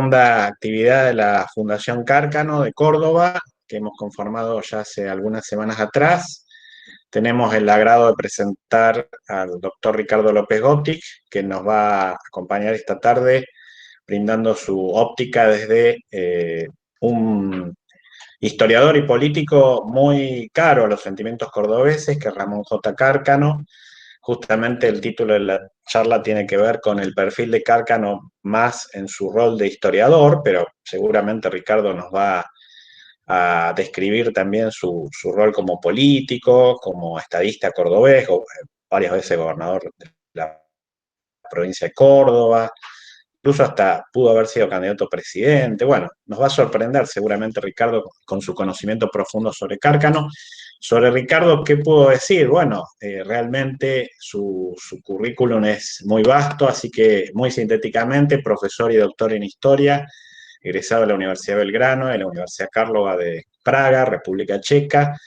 segunda actividad de la Fundación Cárcano de Córdoba, que hemos conformado ya hace algunas semanas atrás. Tenemos el agrado de presentar al doctor Ricardo López Gótic, que nos va a acompañar esta tarde brindando su óptica desde un historiador y político muy caro a los sentimientos cordobeses, que es Ramón J. Cárcano. Justamente el título de la charla tiene que ver con el perfil de Cárcano más en su rol de historiador, pero seguramente Ricardo nos va a describir también su rol como político, como estadista cordobés, varias veces gobernador de la provincia de Córdoba, incluso hasta pudo haber sido candidato a presidente. Bueno, nos va a sorprender seguramente Ricardo con su conocimiento profundo sobre Cárcano. Sobre Ricardo, ¿qué puedo decir? Bueno, realmente su currículum es muy vasto, así que muy sintéticamente, profesor y doctor en historia, egresado de la Universidad de Belgrano, de la Universidad Karlova de Praga, República Checa,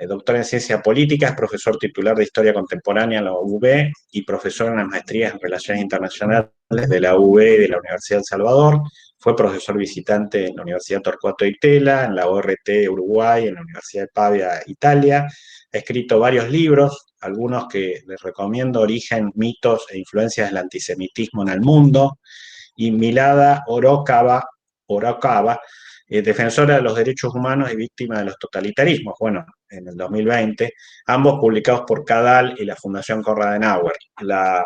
doctor en Ciencias Políticas, profesor titular de Historia Contemporánea en la UB y profesor en las maestrías en Relaciones Internacionales de la UB y de la Universidad de El Salvador. Fue profesor visitante en la Universidad Torcuato Di Tella, en la ORT Uruguay, en la Universidad de Pavia, Italia. Ha escrito varios libros, algunos que les recomiendo: Origen, mitos e influencias del antisemitismo en el mundo, y Milada Orocawa, defensora de los derechos humanos y víctima de los totalitarismos, bueno, en el 2020, ambos publicados por CADAL y la Fundación Konrad Adenauer. La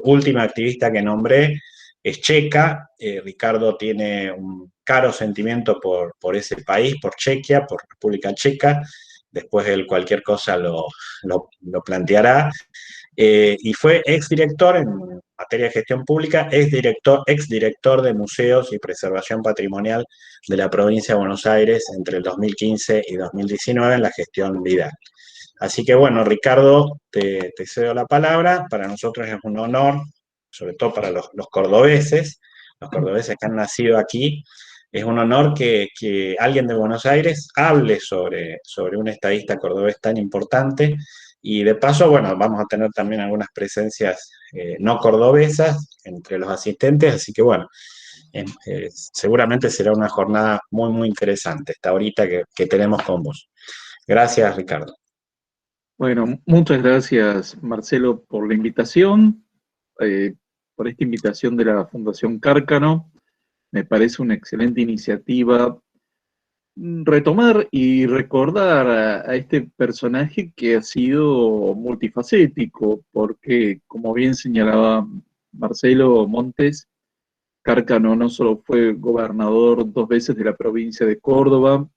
última activista que nombré es checa. Ricardo tiene un caro sentimiento por ese país, por Chequia, por República Checa. Después él cualquier cosa lo planteará. Y fue exdirector en materia de gestión pública, exdirector de museos y preservación patrimonial de la provincia de Buenos Aires entre el 2015 y 2019 en la gestión Vidal. Así que bueno, Ricardo, te cedo la palabra. Para nosotros es un honor, sobre todo para los cordobeses que han nacido aquí. Es un honor que alguien de Buenos Aires hable sobre un estadista cordobés tan importante. Y de paso, bueno, vamos a tener también algunas presencias no cordobesas entre los asistentes, así que bueno, seguramente será una jornada muy, muy interesante esta horita que tenemos con vos. Gracias, Ricardo. Bueno, muchas gracias, Marcelo, por la invitación, eh, por esta invitación de la Fundación Cárcano. Me parece una excelente iniciativa retomar y recordar a este personaje que ha sido multifacético, porque, como bien señalaba Marcelo Montes, Cárcano no solo fue gobernador dos veces de la provincia de Córdoba,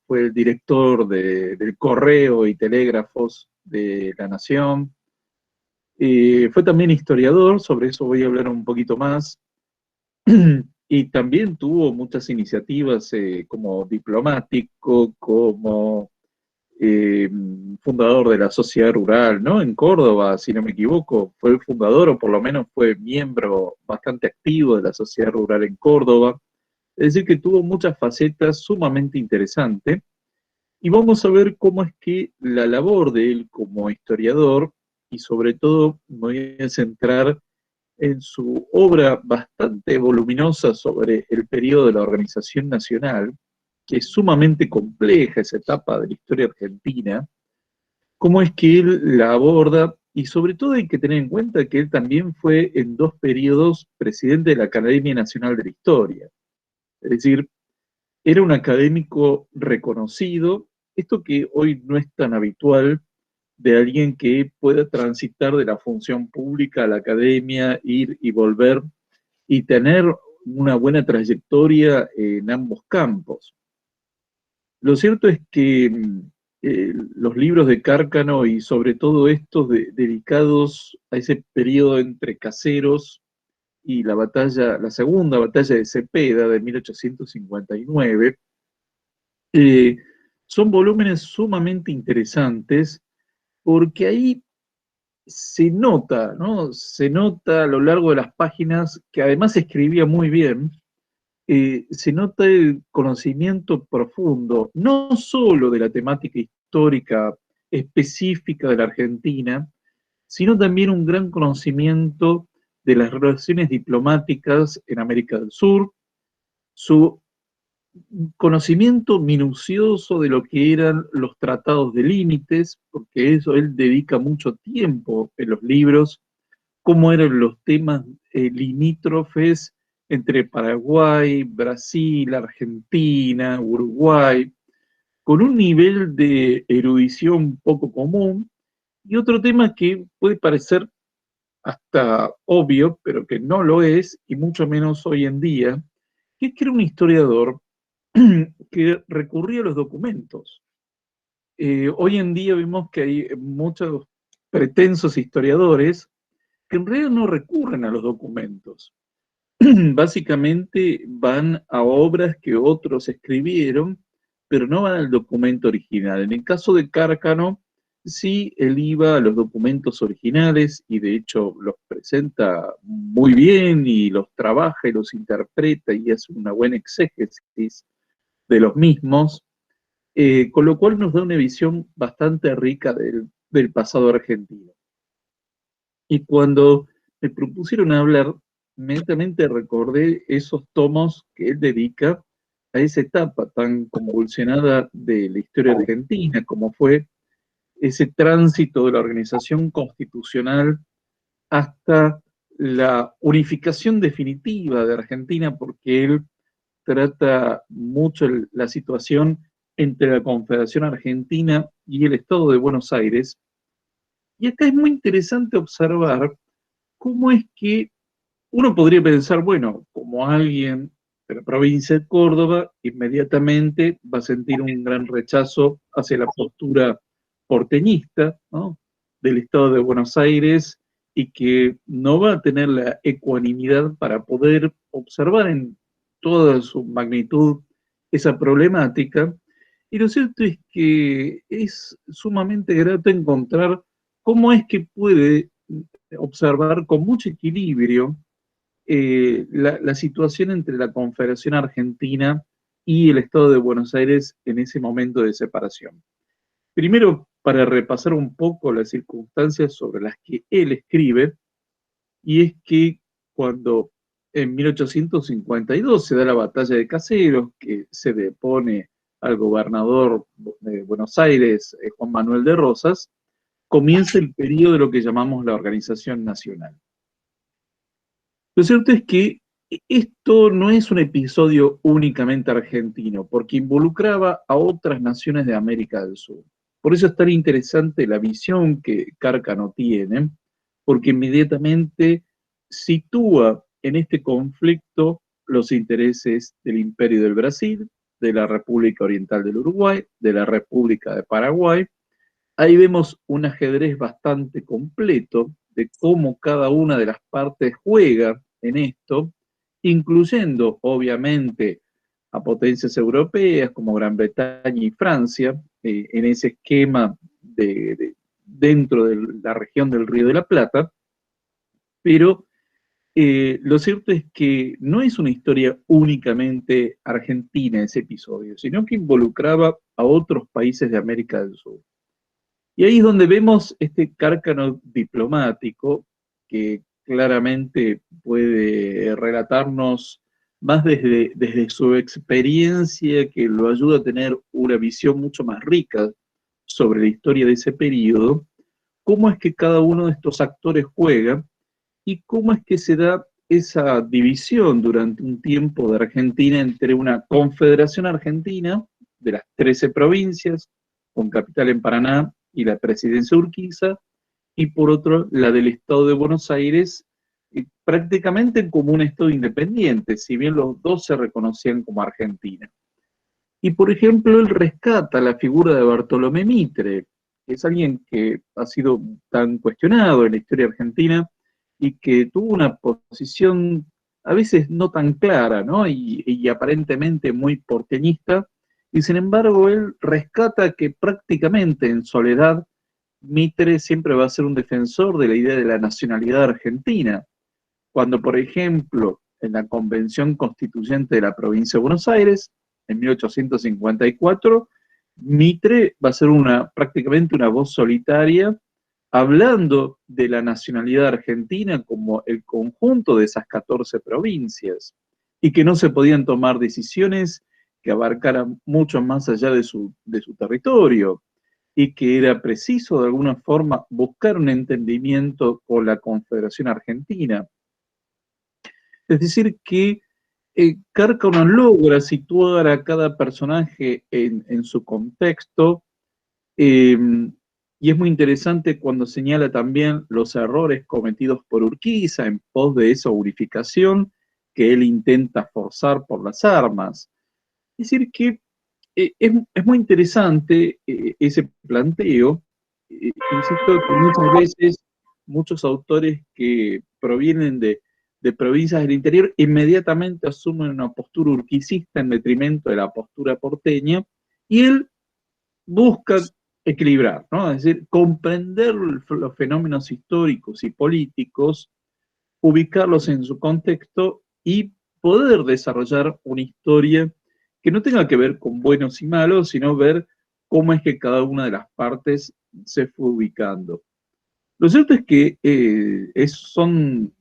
fue el director del Correo y Telégrafos de la Nación, fue también historiador, sobre eso voy a hablar un poquito más, y también tuvo muchas iniciativas como diplomático, como eh, fundador de la sociedad rural, ¿no? En Córdoba, si no me equivoco, fue el fundador o por lo menos fue miembro bastante activo de la sociedad rural en Córdoba. Es decir, que tuvo muchas facetas sumamente interesantes. Y vamos a ver cómo es que la labor de él como historiador, y sobre todo me voy a centrar en su obra bastante voluminosa sobre el periodo de la Organización Nacional, que es sumamente compleja esa etapa de la historia argentina, cómo es que él la aborda, y sobre todo hay que tener en cuenta que él también fue en dos periodos presidente de la Academia Nacional de la Historia. Es decir, era un académico reconocido, esto que hoy no es tan habitual de alguien que pueda transitar de la función pública a la academia, ir y volver y tener una buena trayectoria en ambos campos. Lo cierto es que los libros de Cárcano y sobre todo estos dedicados a ese periodo entre Caseros y la segunda batalla de Cepeda de 1859, eh, son volúmenes sumamente interesantes porque ahí se nota, ¿no? Se nota a lo largo de las páginas que además escribía muy bien, se nota el conocimiento profundo, no solo de la temática histórica específica de la Argentina, sino también un gran conocimiento de las relaciones diplomáticas en América del Sur, su conocimiento minucioso de lo que eran los tratados de límites, porque eso él dedica mucho tiempo en los libros, cómo eran los temas limítrofes entre Paraguay, Brasil, Argentina, Uruguay, con un nivel de erudición poco común, y otro tema que puede parecer hasta obvio, pero que no lo es, y mucho menos hoy en día, que es que era un historiador que recurría a los documentos. Hoy en día vemos que hay muchos pretensos historiadores que en realidad no recurren a los documentos. Básicamente van a obras que otros escribieron, pero no van al documento original. En el caso de Cárcano, sí, él iba a los documentos originales y de hecho los presenta muy bien y los trabaja y los interpreta y hace una buena exégesis de los mismos, con lo cual nos da una visión bastante rica del pasado argentino. Y cuando me propusieron hablar, inmediatamente recordé esos tomos que él dedica a esa etapa tan convulsionada de la historia argentina, como fue ese tránsito de la organización constitucional hasta la unificación definitiva de Argentina, porque él trata mucho la situación entre la Confederación Argentina y el Estado de Buenos Aires. Y acá es muy interesante observar cómo es que uno podría pensar, bueno, como alguien de la provincia de Córdoba, inmediatamente va a sentir un gran rechazo hacia la postura porteñista, ¿no?, del Estado de Buenos Aires, y que no va a tener la ecuanimidad para poder observar en toda su magnitud esa problemática. Y lo cierto es que es sumamente grato encontrar cómo es que puede observar con mucho equilibrio la situación entre la Confederación Argentina y el Estado de Buenos Aires en ese momento de separación. Primero, para repasar un poco las circunstancias sobre las que él escribe, y es que cuando en 1852 se da la batalla de Caseros, que se depone al gobernador de Buenos Aires, Juan Manuel de Rosas, comienza el periodo de lo que llamamos la Organización Nacional. Lo cierto es que esto no es un episodio únicamente argentino, porque involucraba a otras naciones de América del Sur. Por eso es tan interesante la visión que Cárcano tiene, porque inmediatamente sitúa en este conflicto los intereses del Imperio del Brasil, de la República Oriental del Uruguay, de la República de Paraguay. Ahí vemos un ajedrez bastante completo de cómo cada una de las partes juega en esto, incluyendo obviamente a potencias europeas como Gran Bretaña y Francia, en ese esquema dentro de la región del Río de la Plata, pero lo cierto es que no es una historia únicamente argentina ese episodio, sino que involucraba a otros países de América del Sur. Y ahí es donde vemos este Cárcano diplomático que claramente puede relatarnos más desde su experiencia, que lo ayuda a tener una visión mucho más rica sobre la historia de ese periodo, cómo es que cada uno de estos actores juega y cómo es que se da esa división durante un tiempo de Argentina entre una confederación argentina de las 13 provincias, con capital en Paraná, y la presidencia Urquiza, y por otro, la del Estado de Buenos Aires, prácticamente como un Estado independiente, si bien los dos se reconocían como Argentina. Y por ejemplo, él rescata la figura de Bartolomé Mitre, que es alguien que ha sido tan cuestionado en la historia argentina y que tuvo una posición a veces no tan clara, ¿no? Y aparentemente muy porteñista, y sin embargo él rescata que prácticamente en soledad Mitre siempre va a ser un defensor de la idea de la nacionalidad argentina, cuando por ejemplo en la Convención Constituyente de la Provincia de Buenos Aires, en 1854, Mitre va a ser prácticamente una voz solitaria hablando de la nacionalidad argentina como el conjunto de esas 14 provincias. y que no se podían tomar decisiones que abarcaran mucho más allá de su territorio, y que era preciso de alguna forma buscar un entendimiento con la Confederación Argentina. Es decir, que Cárcano logra situar a cada personaje en su contexto, eh, y es muy interesante cuando señala también los errores cometidos por Urquiza en pos de esa unificación que él intenta forzar por las armas. Es decir, que es muy interesante ese planteo. Insisto que muchas veces muchos autores que provienen de provincias del interior inmediatamente asumen una postura urquicista en detrimento de la postura porteña, y él busca equilibrar, ¿no? Es decir, comprender los fenómenos históricos y políticos, ubicarlos en su contexto y poder desarrollar una historia que no tenga que ver con buenos y malos, sino ver cómo es que cada una de las partes se fue ubicando. Lo cierto es que son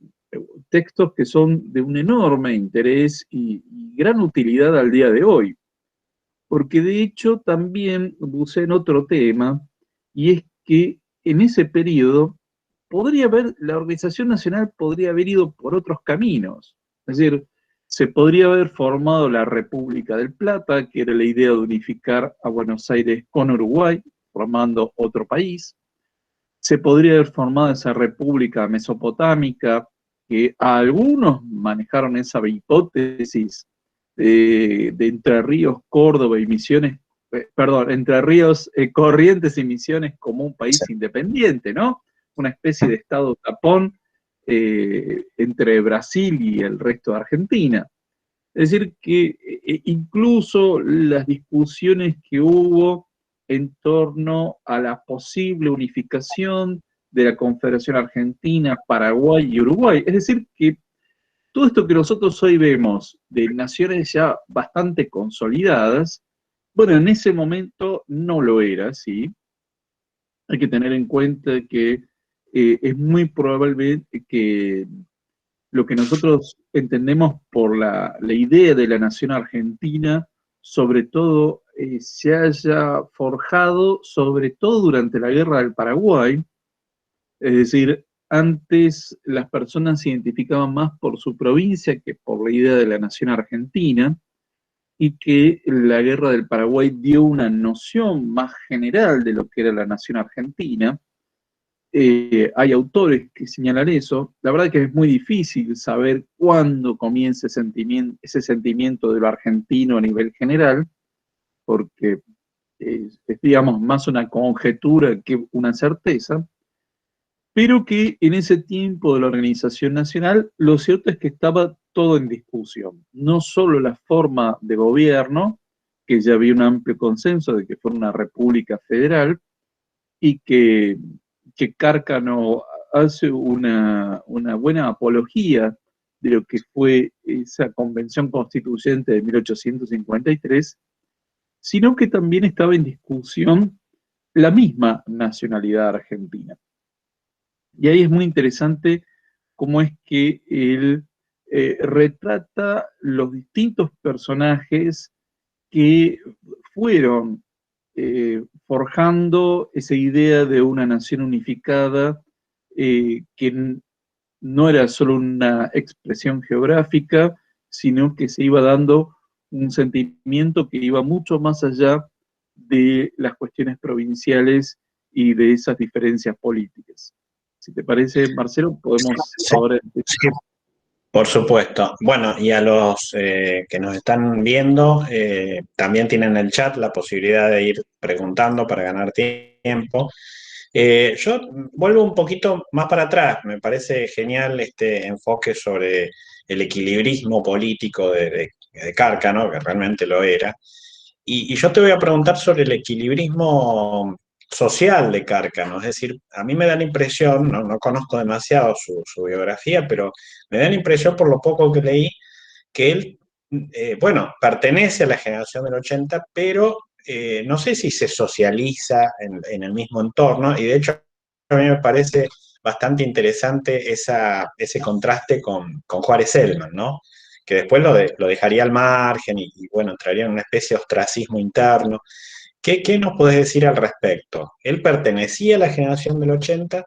textos que son de un enorme interés y gran utilidad al día de hoy, porque de hecho también puse en otro tema, y es que en ese periodo la organización nacional podría haber ido por otros caminos. Es decir, se podría haber formado la República del Plata, que era la idea de unificar a Buenos Aires con Uruguay, formando otro país. Se podría haber formado esa República Mesopotámica, que a algunos manejaron esa hipótesis de Entre Ríos, Córdoba y Misiones, perdón, Entre Ríos, Corrientes y Misiones como un país independiente, ¿no? Una especie de estado tapón entre Brasil y el resto de Argentina. Es decir, que incluso las discusiones que hubo en torno a la posible unificación de la Confederación Argentina, Paraguay y Uruguay, es decir, que todo esto que nosotros hoy vemos de naciones ya bastante consolidadas, bueno, en ese momento no lo era, ¿sí? Hay que tener en cuenta que es muy probable que lo que nosotros entendemos por la idea de la nación argentina, sobre todo, se haya forjado, sobre todo durante la Guerra del Paraguay. Es decir, antes las personas se identificaban más por su provincia que por la idea de la nación argentina, y que la Guerra del Paraguay dio una noción más general de lo que era la nación argentina. Hay autores que señalan eso. La verdad que es muy difícil saber cuándo comienza ese sentimiento de lo argentino a nivel general, porque es, digamos, más una conjetura que una certeza, pero que en ese tiempo de la organización nacional, lo cierto es que estaba todo en discusión. No solo la forma de gobierno, que ya había un amplio consenso de que fuera una república federal, y que Cárcano hace una buena apología de lo que fue esa convención constituyente de 1853, sino que también estaba en discusión la misma nacionalidad argentina. Y ahí es muy interesante cómo es que él retrata los distintos personajes que fueron forjando esa idea de una nación unificada, que no era solo una expresión geográfica, sino que se iba dando un sentimiento que iba mucho más allá de las cuestiones provinciales y de esas diferencias políticas. Si te parece, Marcelo, podemos Sí, ahora... sí, por supuesto. Bueno, y a los que nos están viendo, también tienen en el chat la posibilidad de ir preguntando para ganar tiempo. Yo vuelvo un poquito más para atrás. Me parece genial este enfoque sobre el equilibrismo político de Cárcano, que realmente lo era. Y yo te voy a preguntar sobre el equilibrismo social de Cárcano. Es decir, a mí me da la impresión, no conozco demasiado su biografía, pero me da la impresión por lo poco que leí, que él, bueno, pertenece a la generación del 80, pero no sé si se socializa en el mismo entorno, y de hecho a mí me parece bastante interesante ese contraste con Juárez Elman, ¿no? que después lo dejaría al margen y, bueno, entraría en una especie de ostracismo interno. ¿Qué nos podés decir al respecto? Él pertenecía a la generación del 80,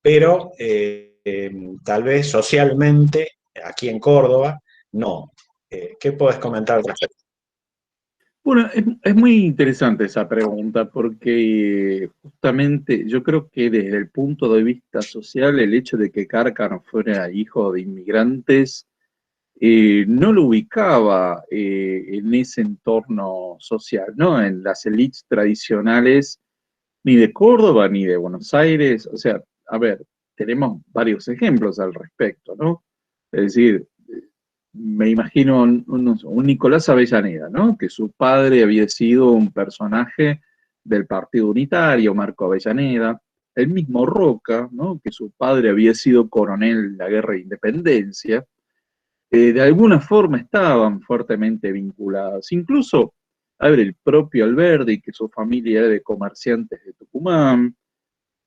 pero tal vez socialmente, aquí en Córdoba, no. ¿Qué podés comentar al respecto? Bueno, es muy interesante esa pregunta porque justamente yo creo que desde el punto de vista social, el hecho de que Cárcano fuera hijo de inmigrantes no lo ubicaba en ese entorno social, ¿no? En las élites tradicionales, ni de Córdoba ni de Buenos Aires. O sea, a ver, tenemos varios ejemplos al respecto, ¿no? Es decir, me imagino un Nicolás Avellaneda, ¿no? Que su padre había sido un personaje del Partido Unitario, Marco Avellaneda. El mismo Roca, ¿no? Que su padre había sido coronel en la Guerra de Independencia. De alguna forma estaban fuertemente vinculados. Incluso, a ver, el propio Alberdi, que su familia era de comerciantes de Tucumán,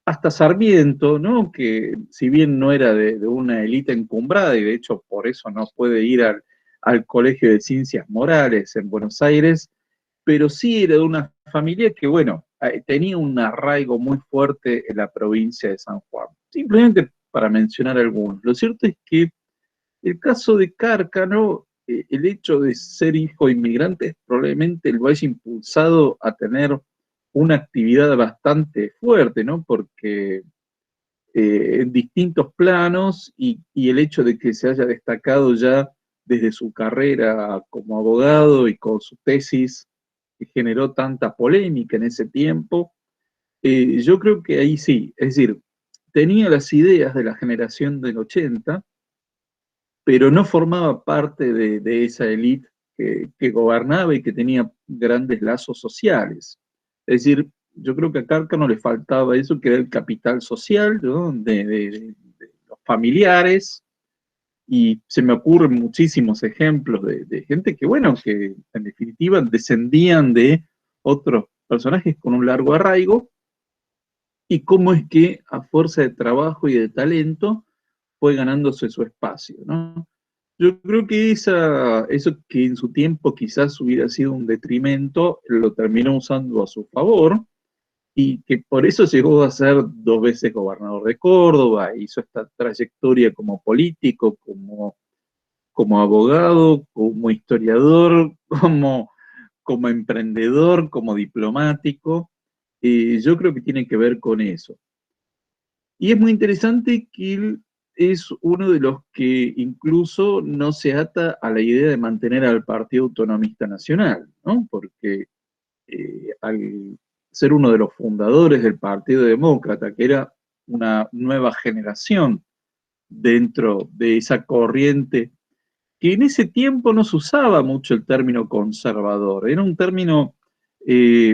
hasta Sarmiento, ¿no? Que si bien no era de una élite encumbrada, y de hecho por eso no puede ir al Colegio de Ciencias Morales en Buenos Aires, pero sí era de una familia que, bueno, tenía un arraigo muy fuerte en la provincia de San Juan. Simplemente para mencionar algunos. Lo cierto es que el caso de Cárcano, el hecho de ser hijo de inmigrantes probablemente lo haya impulsado a tener una actividad bastante fuerte, ¿no? Porque en distintos planos y el hecho de que se haya destacado ya desde su carrera como abogado y con su tesis que generó tanta polémica en ese tiempo, yo creo que ahí sí, es decir, tenía las ideas de la generación del 80, pero no formaba parte de esa élite que gobernaba y que tenía grandes lazos sociales. Es decir, yo creo que a Cárcano le faltaba eso, que era el capital social, ¿no? De los familiares, y se me ocurren muchísimos ejemplos de gente que, bueno, que en definitiva descendían de otros personajes con un largo arraigo, y cómo es que a fuerza de trabajo y de talento fue ganándose su espacio, ¿no? Yo creo que eso que en su tiempo quizás hubiera sido un detrimento, lo terminó usando a su favor y que por eso llegó a ser 2 veces gobernador de Córdoba, hizo esta trayectoria como político, como abogado, como historiador, como emprendedor, como diplomático. Yo creo que tiene que ver con eso. Y es muy interesante que él es uno de los que incluso no se ata a la idea de mantener al Partido Autonomista Nacional, ¿no? Porque al ser uno de los fundadores del Partido Demócrata, que era una nueva generación dentro de esa corriente, que en ese tiempo no se usaba mucho el término conservador, era un término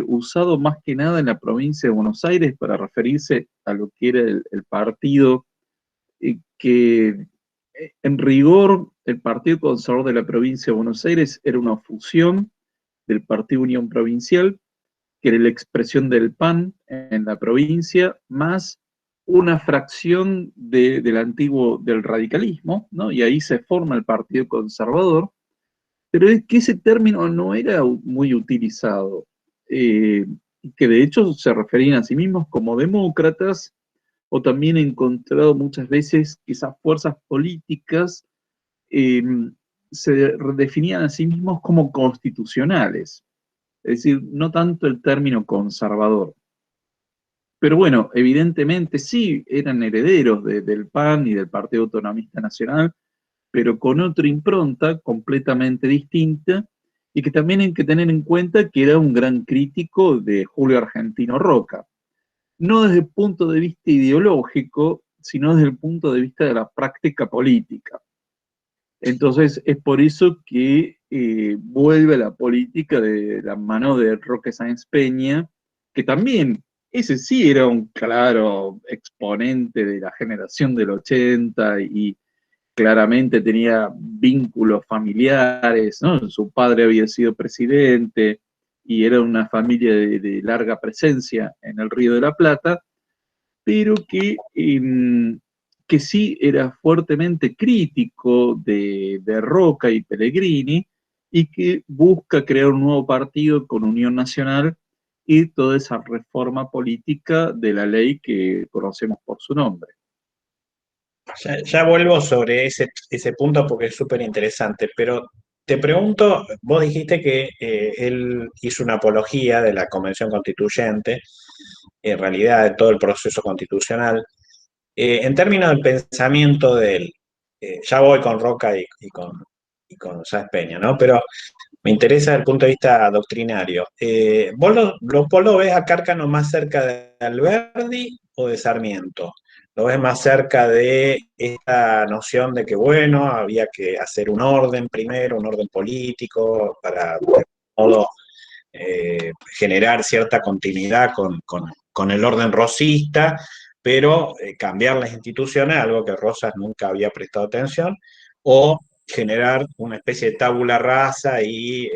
usado más que nada en la provincia de Buenos Aires para referirse a lo que era el partido que en rigor el Partido Conservador de la provincia de Buenos Aires era una fusión del Partido Unión Provincial, que era la expresión del PAN en la provincia, más una fracción del antiguo, del radicalismo, ¿no? Y ahí se forma el Partido Conservador, pero es que ese término no era muy utilizado, que de hecho se referían a sí mismos como demócratas, o también he encontrado muchas veces que esas fuerzas políticas eh, se definían a sí mismos como constitucionales, es decir, no tanto el término conservador. Pero bueno, evidentemente sí eran herederos del PAN y del Partido Autonomista Nacional, pero con otra impronta completamente distinta y que también hay que tener en cuenta que era un gran crítico de Julio Argentino Roca, no desde el punto de vista ideológico, sino desde el punto de vista de la práctica política. Entonces es por eso que vuelve a la política de la mano de Roque Sáenz Peña, que también ese sí era un claro exponente de la generación del 80 y claramente tenía vínculos familiares, ¿no? Su padre había sido presidente y era una familia de larga presencia en el Río de la Plata, pero que sí era fuertemente crítico de Roca y Pellegrini y que busca crear un nuevo partido con Unión Nacional y toda esa reforma política de la ley que conocemos por su nombre. Ya vuelvo sobre ese punto porque es súper interesante, pero te pregunto, vos dijiste que él hizo una apología de la Convención Constituyente, en realidad de todo el proceso constitucional. En términos del pensamiento de él, ya voy con Roca y con Sáenz Peña, ¿no? Pero me interesa desde el punto de vista doctrinario. ¿Vos lo ves a Cárcano más cerca de Alberdi o de Sarmiento? ¿Lo ves más cerca de esta noción de que, bueno, había que hacer un orden primero, un orden político, para de modo generar cierta continuidad con el orden rosista, pero cambiar las instituciones, algo que Rosas nunca había prestado atención, o generar una especie de tabula rasa y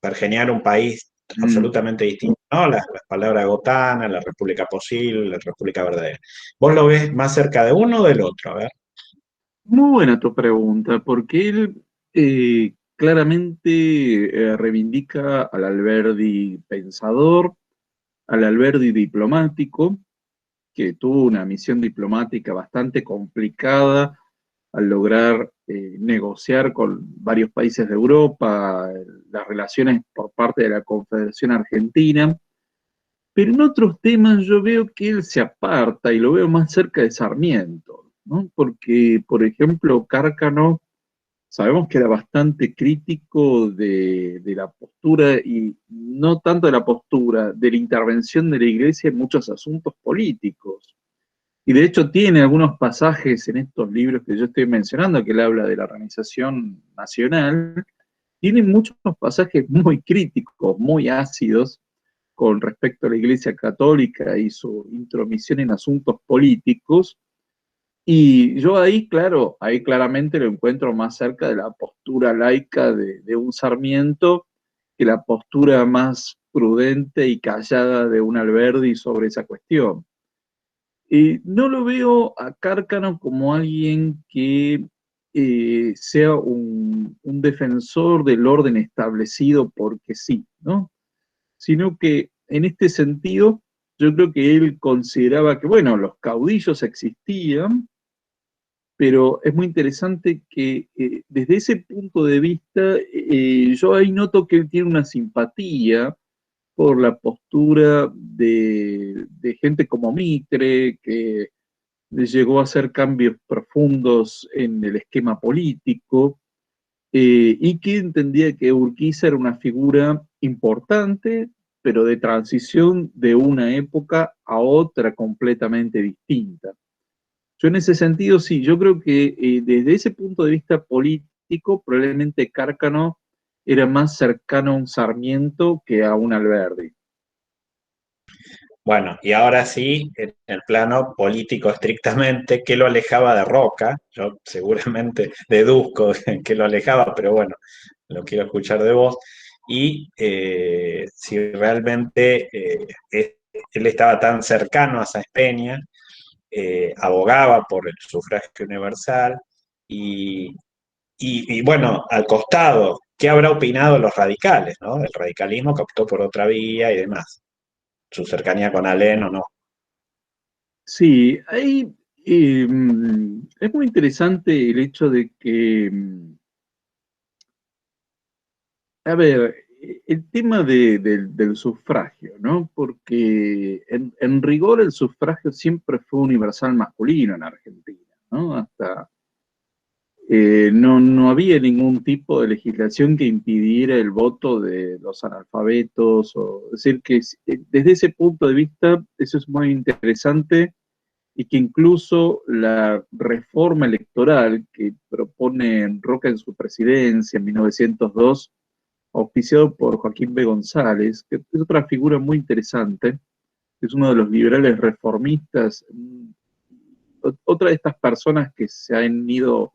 pergeñar un país Mm. absolutamente distinto, ¿no? Las palabras Gotana, la República Posible, la República Verdadera. ¿Vos lo ves más cerca de uno o del otro? A ver. Muy buena tu pregunta, porque él claramente reivindica al Alberdi pensador, al Alberdi diplomático, que tuvo una misión diplomática bastante complicada al lograr negociar con varios países de Europa las relaciones por parte de la Confederación Argentina, pero en otros temas yo veo que él se aparta y lo veo más cerca de Sarmiento, ¿no? Porque, por ejemplo, Cárcano sabemos que era bastante crítico de la postura, y no tanto de la postura, de la intervención de la Iglesia en muchos asuntos políticos. Y de hecho tiene algunos pasajes en estos libros que yo estoy mencionando, que él habla de la organización nacional, tiene muchos pasajes muy críticos, muy ácidos con respecto a la Iglesia Católica y su intromisión en asuntos políticos. Y yo ahí, claro, ahí claramente lo encuentro más cerca de la postura laica de un Sarmiento que la postura más prudente y callada de un Alberdi sobre esa cuestión. No lo veo a Cárcano como alguien que sea un defensor del orden establecido porque sí, ¿no? Sino que en este sentido yo creo que él consideraba que, bueno, los caudillos existían, pero es muy interesante que desde ese punto de vista yo ahí noto que él tiene una simpatía por la postura de gente como Mitre, que llegó a hacer cambios profundos en el esquema político, y que entendía que Urquiza era una figura importante, pero de transición de una época a otra completamente distinta. Yo en ese sentido sí, yo creo que desde ese punto de vista político, probablemente Cárcano era más cercano a un Sarmiento que a un Alberdi. Bueno, y ahora sí, en el plano político estrictamente, ¿qué lo alejaba de Roca? Yo seguramente deduzco que lo alejaba, pero bueno, lo quiero escuchar de vos. Y si realmente él estaba tan cercano a Sáenz Peña, abogaba por el sufragio universal y, y bueno, al costado, ¿qué habrá opinado los radicales, ¿no? El radicalismo que optó por otra vía y demás, su cercanía con Alén o no. Sí, ahí es muy interesante el hecho de que, a ver, el tema del sufragio, ¿no? Porque en rigor el sufragio siempre fue universal masculino en Argentina, ¿no? Hasta no había ningún tipo de legislación que impidiera el voto de los analfabetos, o es decir, que desde ese punto de vista eso es muy interesante, y que incluso la reforma electoral que propone Roca en su presidencia en 1902, auspiciado por Joaquín B. González, que es otra figura muy interesante, es uno de los liberales reformistas, otra de estas personas que se han ido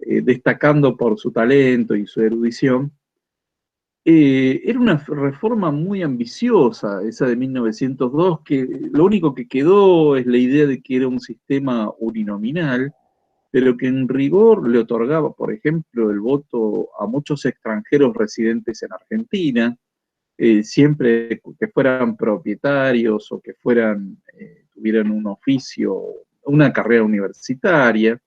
destacando por su talento y su erudición, Era una reforma muy ambiciosa, esa de 1902, que lo único que quedó es la idea de que era un sistema uninominal, pero que en rigor le otorgaba, por ejemplo, el voto a muchos extranjeros residentes en Argentina, siempre que fueran propietarios o que tuvieran un oficio, una carrera universitaria.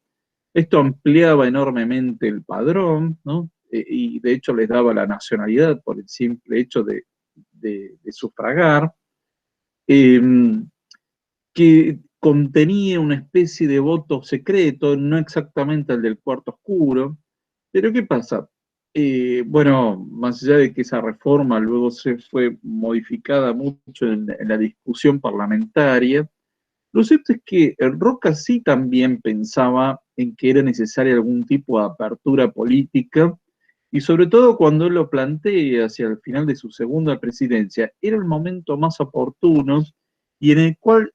Esto ampliaba enormemente el padrón, ¿no? Y de hecho les daba la nacionalidad por el simple hecho de sufragar, eh, que contenía una especie de voto secreto, no exactamente el del cuarto oscuro, pero ¿qué pasa? Bueno, más allá de que esa reforma luego se fue modificada mucho en la discusión parlamentaria, lo cierto es que Roca sí también pensaba en que era necesaria algún tipo de apertura política, y sobre todo cuando él lo plantea hacia el final de su segunda presidencia, era el momento más oportuno y en el cual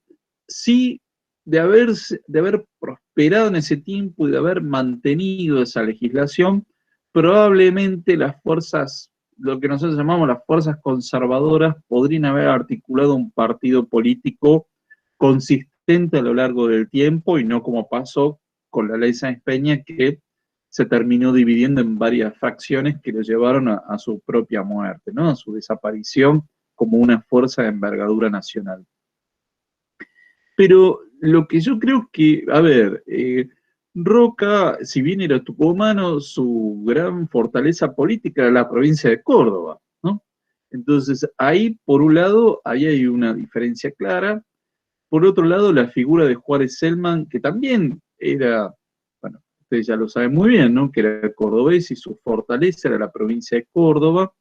sí, de haber prosperado en ese tiempo y de haber mantenido esa legislación, probablemente las fuerzas, lo que nosotros llamamos las fuerzas conservadoras, podrían haber articulado un partido político consistente a lo largo del tiempo y no como pasó con la ley Sáenz Peña, que se terminó dividiendo en varias fracciones que lo llevaron a su propia muerte, ¿no? A su desaparición como una fuerza de envergadura nacional. Pero lo que yo creo que, a ver, Roca, si bien era tucumano, su gran fortaleza política era la provincia de Córdoba, ¿no? Entonces, ahí, por un lado, ahí hay una diferencia clara. Por otro lado, la figura de Juárez Selman, que también era, bueno, ustedes ya lo saben muy bien, ¿no? Que era cordobés y su fortaleza era la provincia de Córdoba,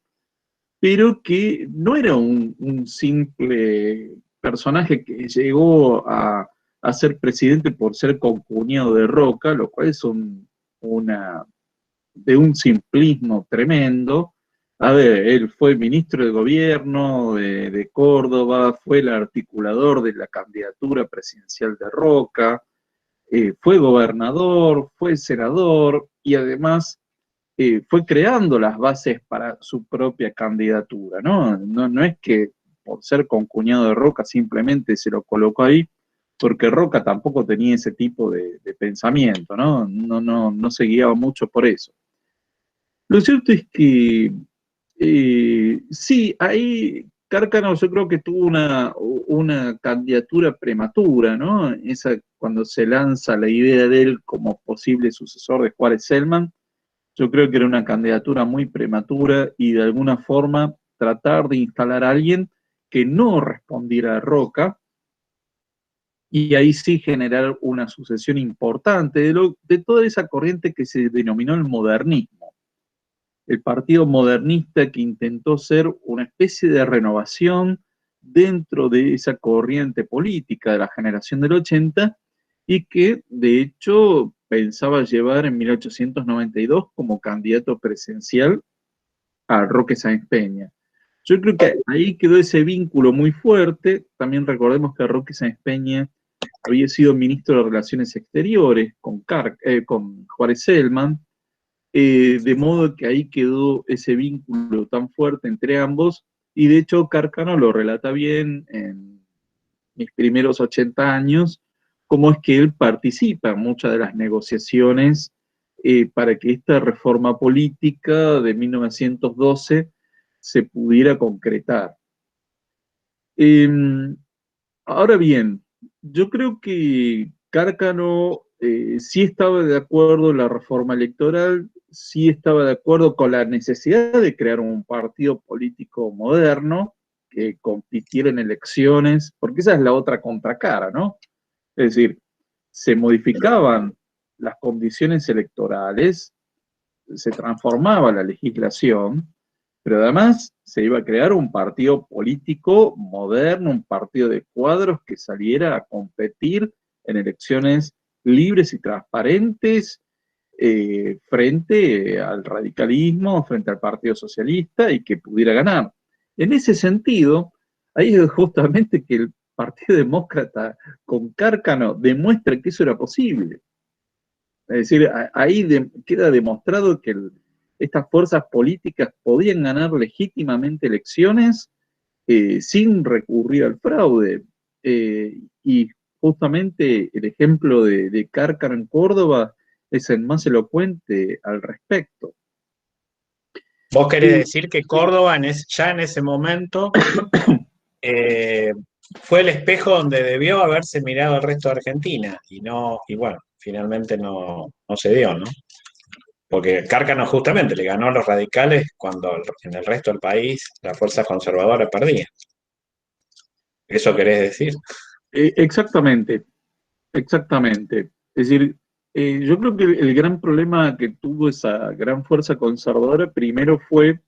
pero que no era un simple personaje que llegó a ser presidente por ser concuñado de Roca, lo cual es de un simplismo tremendo. A ver, él fue ministro de gobierno de Córdoba, fue el articulador de la candidatura presidencial de Roca, fue gobernador, fue senador y además fue creando las bases para su propia candidatura, ¿no? No es que por ser concuñado de Roca simplemente se lo colocó ahí, porque Roca tampoco tenía ese tipo de pensamiento, ¿no? No se guiaba mucho por eso. Lo cierto es que sí, ahí Cárcano yo creo que tuvo una candidatura prematura, ¿no? Esa, cuando se lanza la idea de él como posible sucesor de Juárez Selman, yo creo que era una candidatura muy prematura y de alguna forma tratar de instalar a alguien que no respondiera a Roca y ahí sí generar una sucesión importante de toda esa corriente que se denominó el modernismo, el partido modernista que intentó ser una especie de renovación dentro de esa corriente política de la generación del 80 y que de hecho pensaba llevar en 1892 como candidato presidencial a Roque Sáenz Peña. Yo creo que ahí quedó ese vínculo muy fuerte. También recordemos que Roque Sáenz Peña había sido ministro de Relaciones Exteriores con Juárez Selman, de modo que ahí quedó ese vínculo tan fuerte entre ambos, y de hecho Cárcano lo relata bien en mis primeros 80 años, cómo es que él participa en muchas de las negociaciones para que esta reforma política de 1912 se pudiera concretar. Eh, Ahora bien, yo creo que Cárcano sí estaba de acuerdo en la reforma electoral, sí estaba de acuerdo con la necesidad de crear un partido político moderno que compitiera en elecciones, porque esa es la otra contracara, ¿no? Es decir, se modificaban las condiciones electorales, se transformaba la legislación, pero además se iba a crear un partido político moderno, un partido de cuadros que saliera a competir en elecciones libres y transparentes frente al radicalismo, frente al Partido Socialista y que pudiera ganar. En ese sentido, ahí es justamente que el Partido Demócrata con Cárcano demuestra que eso era posible. Es decir, ahí queda demostrado que estas fuerzas políticas podían ganar legítimamente elecciones sin recurrir al fraude. Y justamente el ejemplo de Cárcano en Córdoba es el más elocuente al respecto. Vos querés decir que Córdoba ya en ese momento eh, fue el espejo donde debió haberse mirado el resto de Argentina y no, y bueno, finalmente no se dio, ¿no? Porque Cárcano justamente le ganó a los radicales cuando en el resto del país las fuerzas conservadoras perdían. ¿Eso querés decir? Exactamente, exactamente. Es decir, yo creo que el gran problema que tuvo esa gran fuerza conservadora primero fue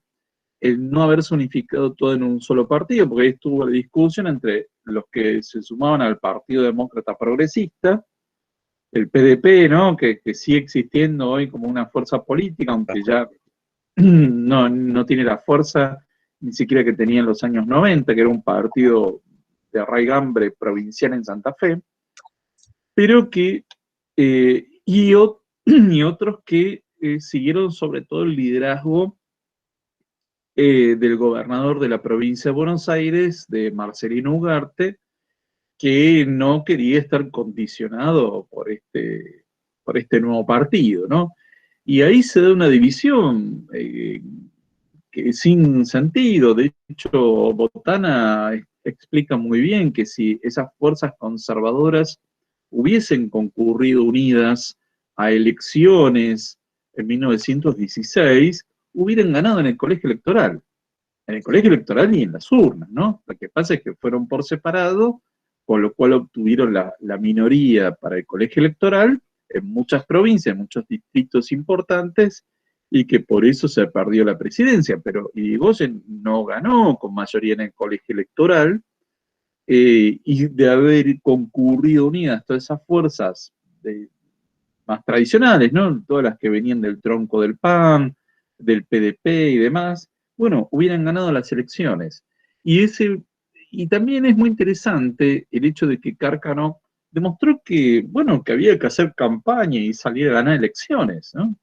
el no haberse unificado todo en un solo partido, porque ahí estuvo la discusión entre los que se sumaban al Partido Demócrata Progresista, el PDP, ¿no? Que sigue existiendo hoy como una fuerza política, aunque ya no tiene la fuerza ni siquiera que tenía en los años 90, que era un partido de raigambre provincial en Santa Fe, pero que, y otros que siguieron sobre todo el liderazgo del gobernador de la provincia de Buenos Aires, de Marcelino Ugarte, que no quería estar condicionado por este nuevo partido, ¿no? Y ahí se da una división que sin sentido. De hecho, Botana explica muy bien que si esas fuerzas conservadoras hubiesen concurrido unidas a elecciones en 1916, hubieran ganado en el colegio electoral. En el colegio electoral y en las urnas, ¿no? Lo que pasa es que fueron por separado, con lo cual obtuvieron la minoría para el colegio electoral en muchas provincias, en muchos distritos importantes, y que por eso se perdió la presidencia. Pero Irigoyen no ganó con mayoría en el colegio electoral, y de haber concurrido unidas todas esas fuerzas más tradicionales, ¿no? Todas las que venían del tronco del PAN, del PDP y demás, bueno, hubieran ganado las elecciones. Y, y también es muy interesante el hecho de que Cárcano demostró que, bueno, que había que hacer campaña y salir a ganar elecciones, ¿no?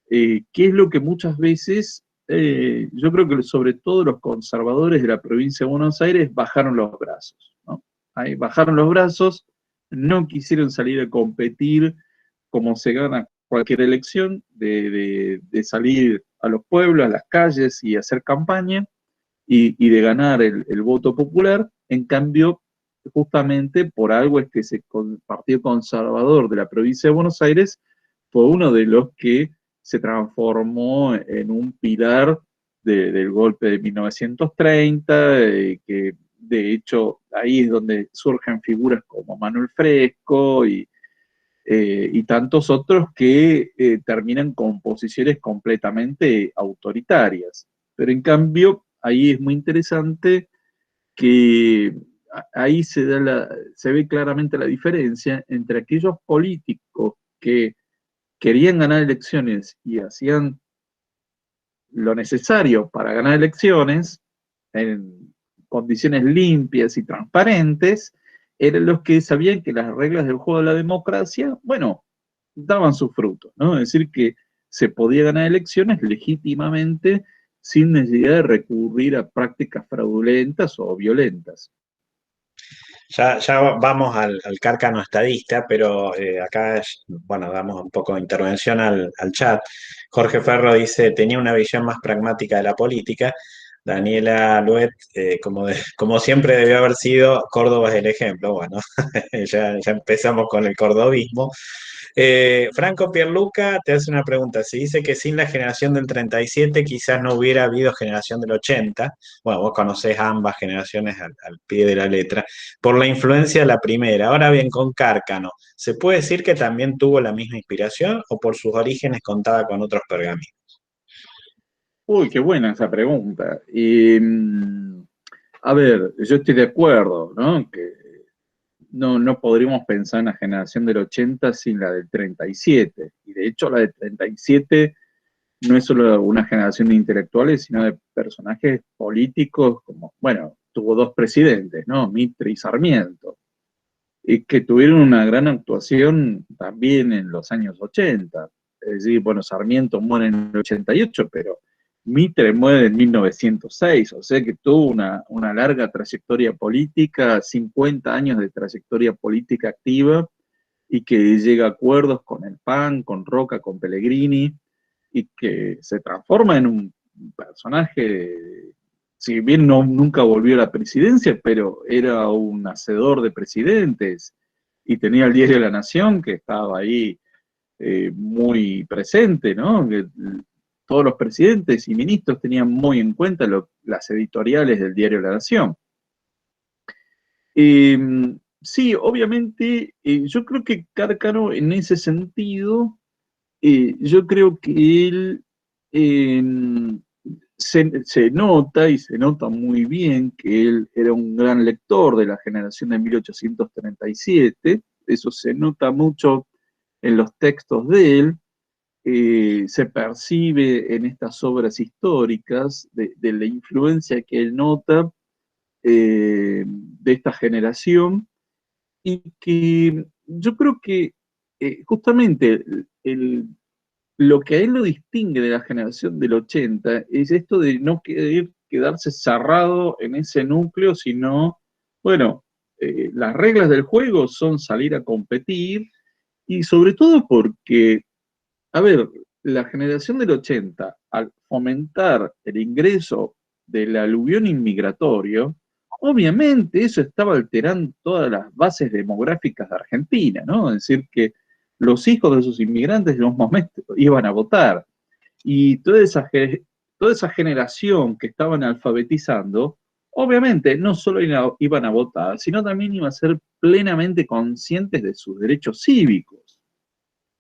Que es lo que muchas veces, yo creo que sobre todo los conservadores de la provincia de Buenos Aires bajaron los brazos, ¿no? Ahí bajaron los brazos, no quisieron salir a competir como se gana cualquier elección, de salir a los pueblos, a las calles y hacer campaña y de ganar el voto popular. En cambio, justamente por algo es que el Partido Conservador de la provincia de Buenos Aires fue uno de los que se transformó en un pilar del golpe de 1930, que de hecho ahí es donde surgen figuras como Manuel Fresco y tantos otros que terminan con posiciones completamente autoritarias. Pero en cambio, ahí es muy interesante que ahí se ve claramente la diferencia entre aquellos políticos que querían ganar elecciones y hacían lo necesario para ganar elecciones en condiciones limpias y transparentes, eran los que sabían que las reglas del juego de la democracia, bueno, daban sus frutos, ¿no? Es decir, que se podía ganar elecciones legítimamente sin necesidad de recurrir a prácticas fraudulentas o violentas. Ya vamos al Cárcano estadista, pero acá, bueno, damos un poco de intervención al chat. Jorge Ferro dice, tenía una visión más pragmática de la política. Daniela Luet, como siempre debió haber sido, Córdoba es el ejemplo. Bueno, ya empezamos con el cordobismo. Franco Pierluca te hace una pregunta. Se dice que sin la generación del 37 quizás no hubiera habido generación del 80. Bueno, vos conocés ambas generaciones al pie de la letra por la influencia de la primera. Ahora bien, con Cárcano, ¿se puede decir que también tuvo la misma inspiración o por sus orígenes contaba con otros pergaminos? Uy, qué buena esa pregunta. Y, a ver, yo estoy de acuerdo, ¿no? Que no podríamos pensar en la generación del 80 sin la del 37. Y de hecho, la del 37 no es solo una generación de intelectuales, sino de personajes políticos como, bueno, tuvo dos presidentes, ¿no? Mitre y Sarmiento, y que tuvieron una gran actuación también en los años 80. Es decir, bueno, Sarmiento muere en el 88, pero Mitre muere en 1906, o sea que tuvo una larga trayectoria política, 50 años de trayectoria política activa, y que llega a acuerdos con el PAN, con Roca, con Pellegrini, y que se transforma en un personaje, si bien nunca volvió a la presidencia, pero era un hacedor de presidentes, y tenía el diario La Nación, que estaba ahí muy presente, ¿no? Que todos los presidentes y ministros tenían muy en cuenta las editoriales del diario La Nación. Eh, sí, obviamente, yo creo que Cárcano en ese sentido, yo creo que él eh, se nota y se nota muy bien que él era un gran lector de la generación de 1837, eso se nota mucho en los textos de él, se percibe en estas obras históricas de la influencia que él nota de esta generación, y que yo creo que justamente lo que a él lo distingue de la generación del 80 es esto de no querer quedarse cerrado en ese núcleo, sino, bueno, las reglas del juego son salir a competir, y sobre todo porque, a ver, la generación del 80, al fomentar el ingreso del aluvión inmigratorio, obviamente eso estaba alterando todas las bases demográficas de Argentina, ¿no? Es decir, que los hijos de esos inmigrantes en un momento iban a votar, y toda esa generación que estaban alfabetizando, obviamente no solo iban a votar, sino también iban a ser plenamente conscientes de sus derechos cívicos.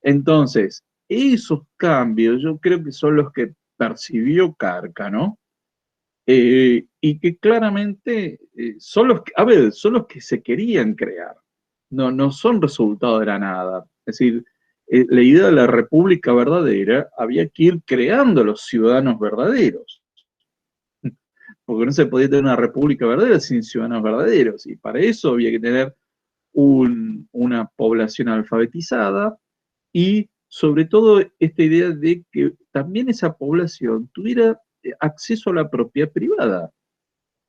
Entonces, esos cambios yo creo que son los que percibió Cárcano, y que claramente son los que, a ver, son los que se querían crear, no son resultado de la nada. Es decir, la idea de la república verdadera había que ir creando los ciudadanos verdaderos, porque no se podía tener una república verdadera sin ciudadanos verdaderos, y para eso había que tener una población alfabetizada, y sobre todo esta idea de que también esa población tuviera acceso a la propiedad privada.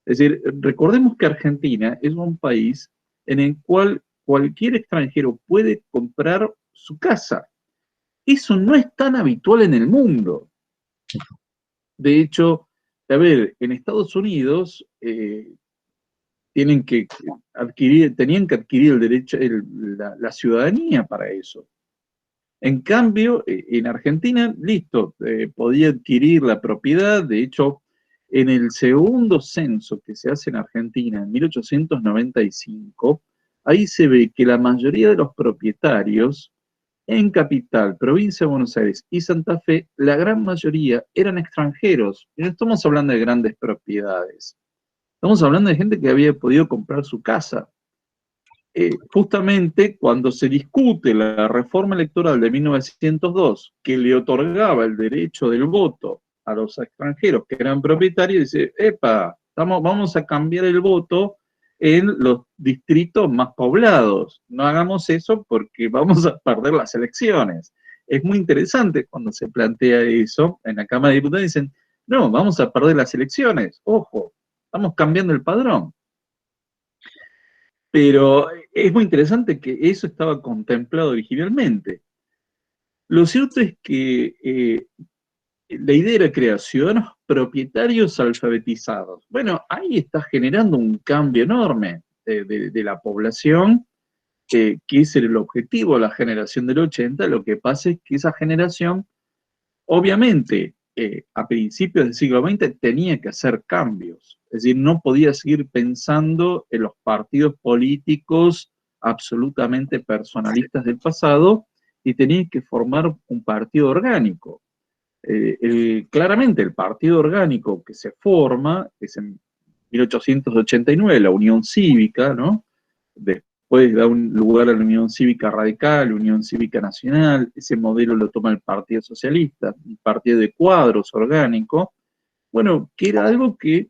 Es decir, recordemos que Argentina es un país en el cual cualquier extranjero puede comprar su casa. Eso no es tan habitual en el mundo. De hecho, a ver, en Estados Unidos tenían que adquirir el derecho, la ciudadanía para eso. En cambio, en Argentina, listo, podía adquirir la propiedad. De hecho, en el segundo censo que se hace en Argentina, en 1895, ahí se ve que la mayoría de los propietarios en Capital, Provincia de Buenos Aires y Santa Fe, la gran mayoría eran extranjeros. Y no estamos hablando de grandes propiedades. Estamos hablando de gente que había podido comprar su casa. Justamente cuando se discute la reforma electoral de 1902, que le otorgaba el derecho del voto a los extranjeros que eran propietarios, dice, epa, vamos a cambiar el voto en los distritos más poblados. No hagamos eso porque vamos a perder las elecciones. Es muy interesante cuando se plantea eso en la Cámara de Diputados, dicen, no, vamos a perder las elecciones, ojo, estamos cambiando el padrón. Pero es muy interesante que eso estaba contemplado originalmente. Lo cierto es que la idea era crear ciudadanos propietarios alfabetizados. Bueno, ahí está generando un cambio enorme de la población, que es el objetivo de la generación del 80. Lo que pasa es que esa generación, obviamente, a principios del siglo XX tenía que hacer cambios. Es decir, no podía seguir pensando en los partidos políticos absolutamente personalistas del pasado, y tenía que formar un partido orgánico. Claramente el partido orgánico que se forma es en 1889, la Unión Cívica, ¿no? Después da un lugar a la Unión Cívica Radical, Unión Cívica Nacional. Ese modelo lo toma el Partido Socialista, un partido de cuadros orgánico, bueno, que era algo que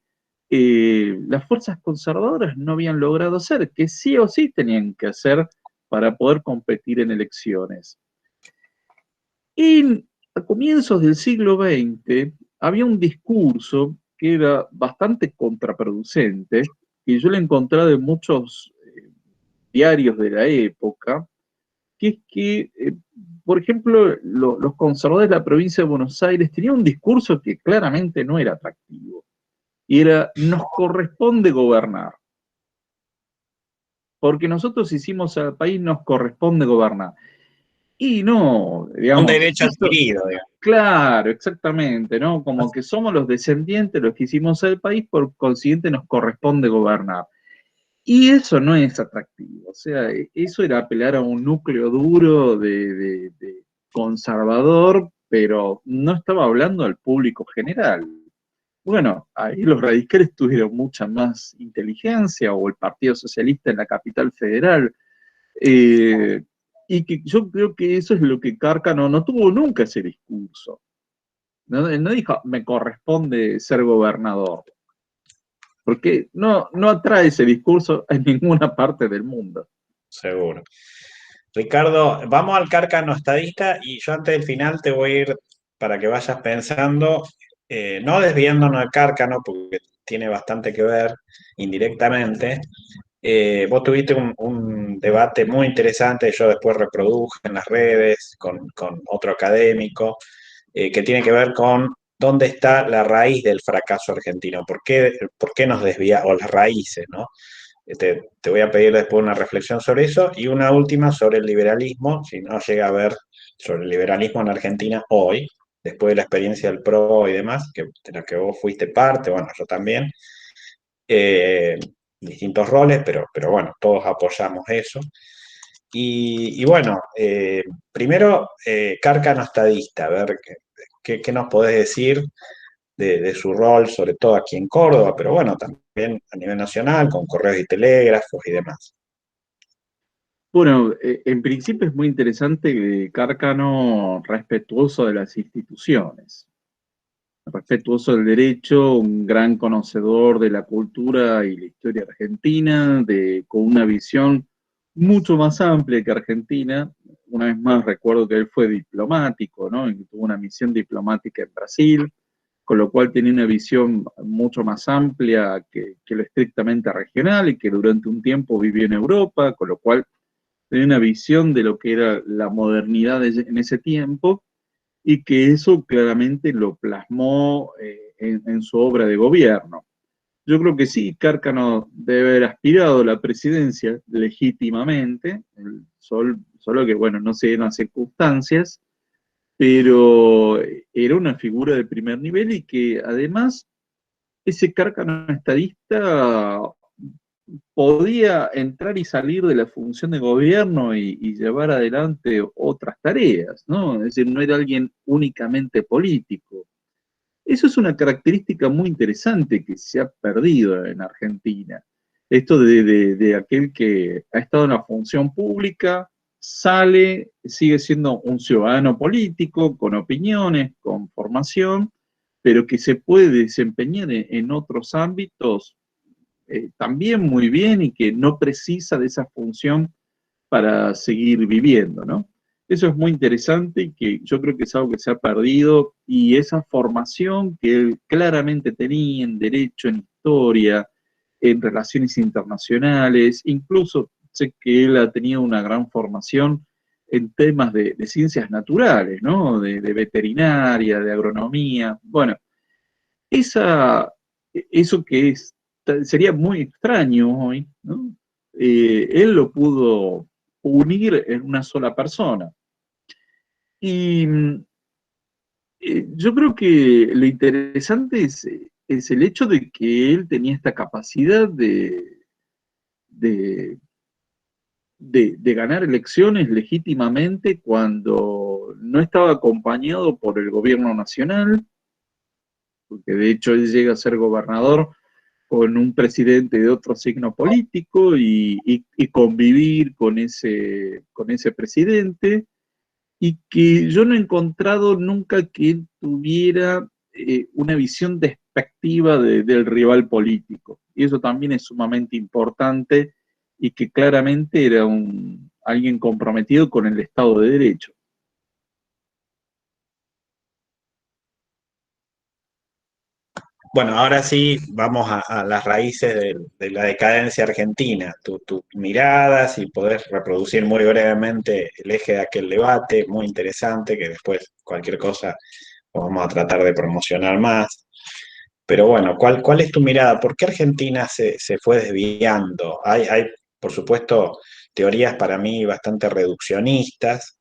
las fuerzas conservadoras no habían logrado hacer, que sí o sí tenían que hacer para poder competir en elecciones. Y a comienzos del siglo XX había un discurso que era bastante contraproducente, y yo lo he encontrado en muchos diarios de la época, que es que, por ejemplo, los conservadores de la provincia de Buenos Aires tenían un discurso que claramente no era atractivo, y era, nos corresponde gobernar, porque nosotros hicimos al país, nos corresponde gobernar. Y no, Un digamos, derecho esto, adquirido, digamos. claro, exactamente, ¿no? Como que somos los descendientes, los que hicimos al país, por consiguiente nos corresponde gobernar. Y eso no es atractivo, o sea, eso era apelar a un núcleo duro de conservador, pero no estaba hablando al público general. Bueno, ahí los radicales tuvieron mucha más inteligencia, o el Partido Socialista en la capital federal, eh, y que yo creo que eso es lo que Cárcano no tuvo nunca ese discurso. No, él no dijo, me corresponde ser gobernador, porque no atrae ese discurso en ninguna parte del mundo. Seguro. Ricardo, vamos al Cárcano estadista y yo antes del final te voy a ir para que vayas pensando, no desviándonos del Cárcano, porque tiene bastante que ver indirectamente. Vos tuviste un debate muy interesante, yo después reproduje en las redes con otro académico, que tiene que ver con dónde está la raíz del fracaso argentino, por qué nos desvía, o las raíces, ¿no? Te voy a pedir después una reflexión sobre eso y una última sobre el liberalismo, si no llega a ver sobre el liberalismo en Argentina hoy, después de la experiencia del PRO y demás, de la que vos fuiste parte, bueno, yo también, eh, distintos roles, pero bueno, todos apoyamos eso. Y bueno, primero, Cárcano estadista, a ver qué nos podés decir de su rol, sobre todo aquí en Córdoba, pero bueno, también a nivel nacional, con correos y telégrafos y demás. Bueno, en principio es muy interesante que Cárcano, respetuoso de las instituciones, respetuoso del derecho, un gran conocedor de la cultura y la historia argentina, con una visión mucho más amplia que Argentina. Una vez más recuerdo que él fue diplomático, ¿no? Y tuvo una misión diplomática en Brasil, con lo cual tenía una visión mucho más amplia que lo estrictamente regional, y que durante un tiempo vivió en Europa, con lo cual tenía una visión de lo que era la modernidad en ese tiempo, y que eso claramente lo plasmó en su obra de gobierno. Yo creo que sí, Cárcano debe haber aspirado a la presidencia legítimamente, solo que, bueno, no se dieron las circunstancias, pero era una figura de primer nivel, y que además ese Cárcano estadista podía entrar y salir de la función de gobierno y llevar adelante otras tareas, ¿no? Es decir, no era alguien únicamente político. Eso es una característica muy interesante que se ha perdido en Argentina. Esto de aquel que ha estado en la función pública, sale, sigue siendo un ciudadano político, con opiniones, con formación, pero que se puede desempeñar en otros ámbitos también muy bien, y que no precisa de esa función para seguir viviendo, ¿no? Eso es muy interesante, y que yo creo que es algo que se ha perdido, y esa formación que él claramente tenía en derecho, en historia, en relaciones internacionales, incluso sé que él ha tenido una gran formación en temas de ciencias naturales, ¿no? De veterinaria, de agronomía. Bueno, eso que sería muy extraño hoy, ¿no? Él lo pudo unir en una sola persona. Y yo creo que lo interesante es el hecho de que él tenía esta capacidad de, de ganar elecciones legítimamente cuando no estaba acompañado por el gobierno nacional, porque de hecho él llega a ser gobernador con un presidente de otro signo político, y convivir con ese presidente, y que yo no he encontrado nunca que él tuviera una visión despectiva del rival político. Y eso también es sumamente importante, y que claramente era alguien comprometido con el Estado de Derecho. Bueno, ahora sí vamos a las raíces de la decadencia argentina. Tu mirada, si podés reproducir muy brevemente el eje de aquel debate, muy interesante, que después cualquier cosa vamos a tratar de promocionar más. Pero bueno, ¿cuál es tu mirada? ¿Por qué Argentina se fue desviando? Hay, por supuesto, teorías para mí bastante reduccionistas,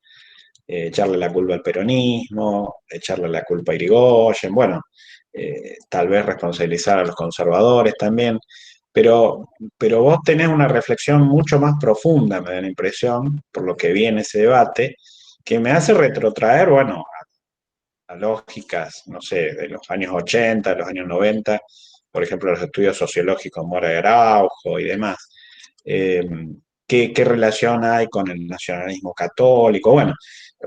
echarle la culpa al peronismo, echarle la culpa a Irigoyen, bueno, tal vez responsabilizar a los conservadores también, pero, pero vos tenés una reflexión mucho más profunda, me da la impresión, por lo que vi en ese debate, que me hace retrotraer, bueno, a lógicas, no sé, de los años 80, de los años 90, por ejemplo, los estudios sociológicos Mora de Araujo y demás. Eh, ¿qué relación hay con el nacionalismo católico? Bueno,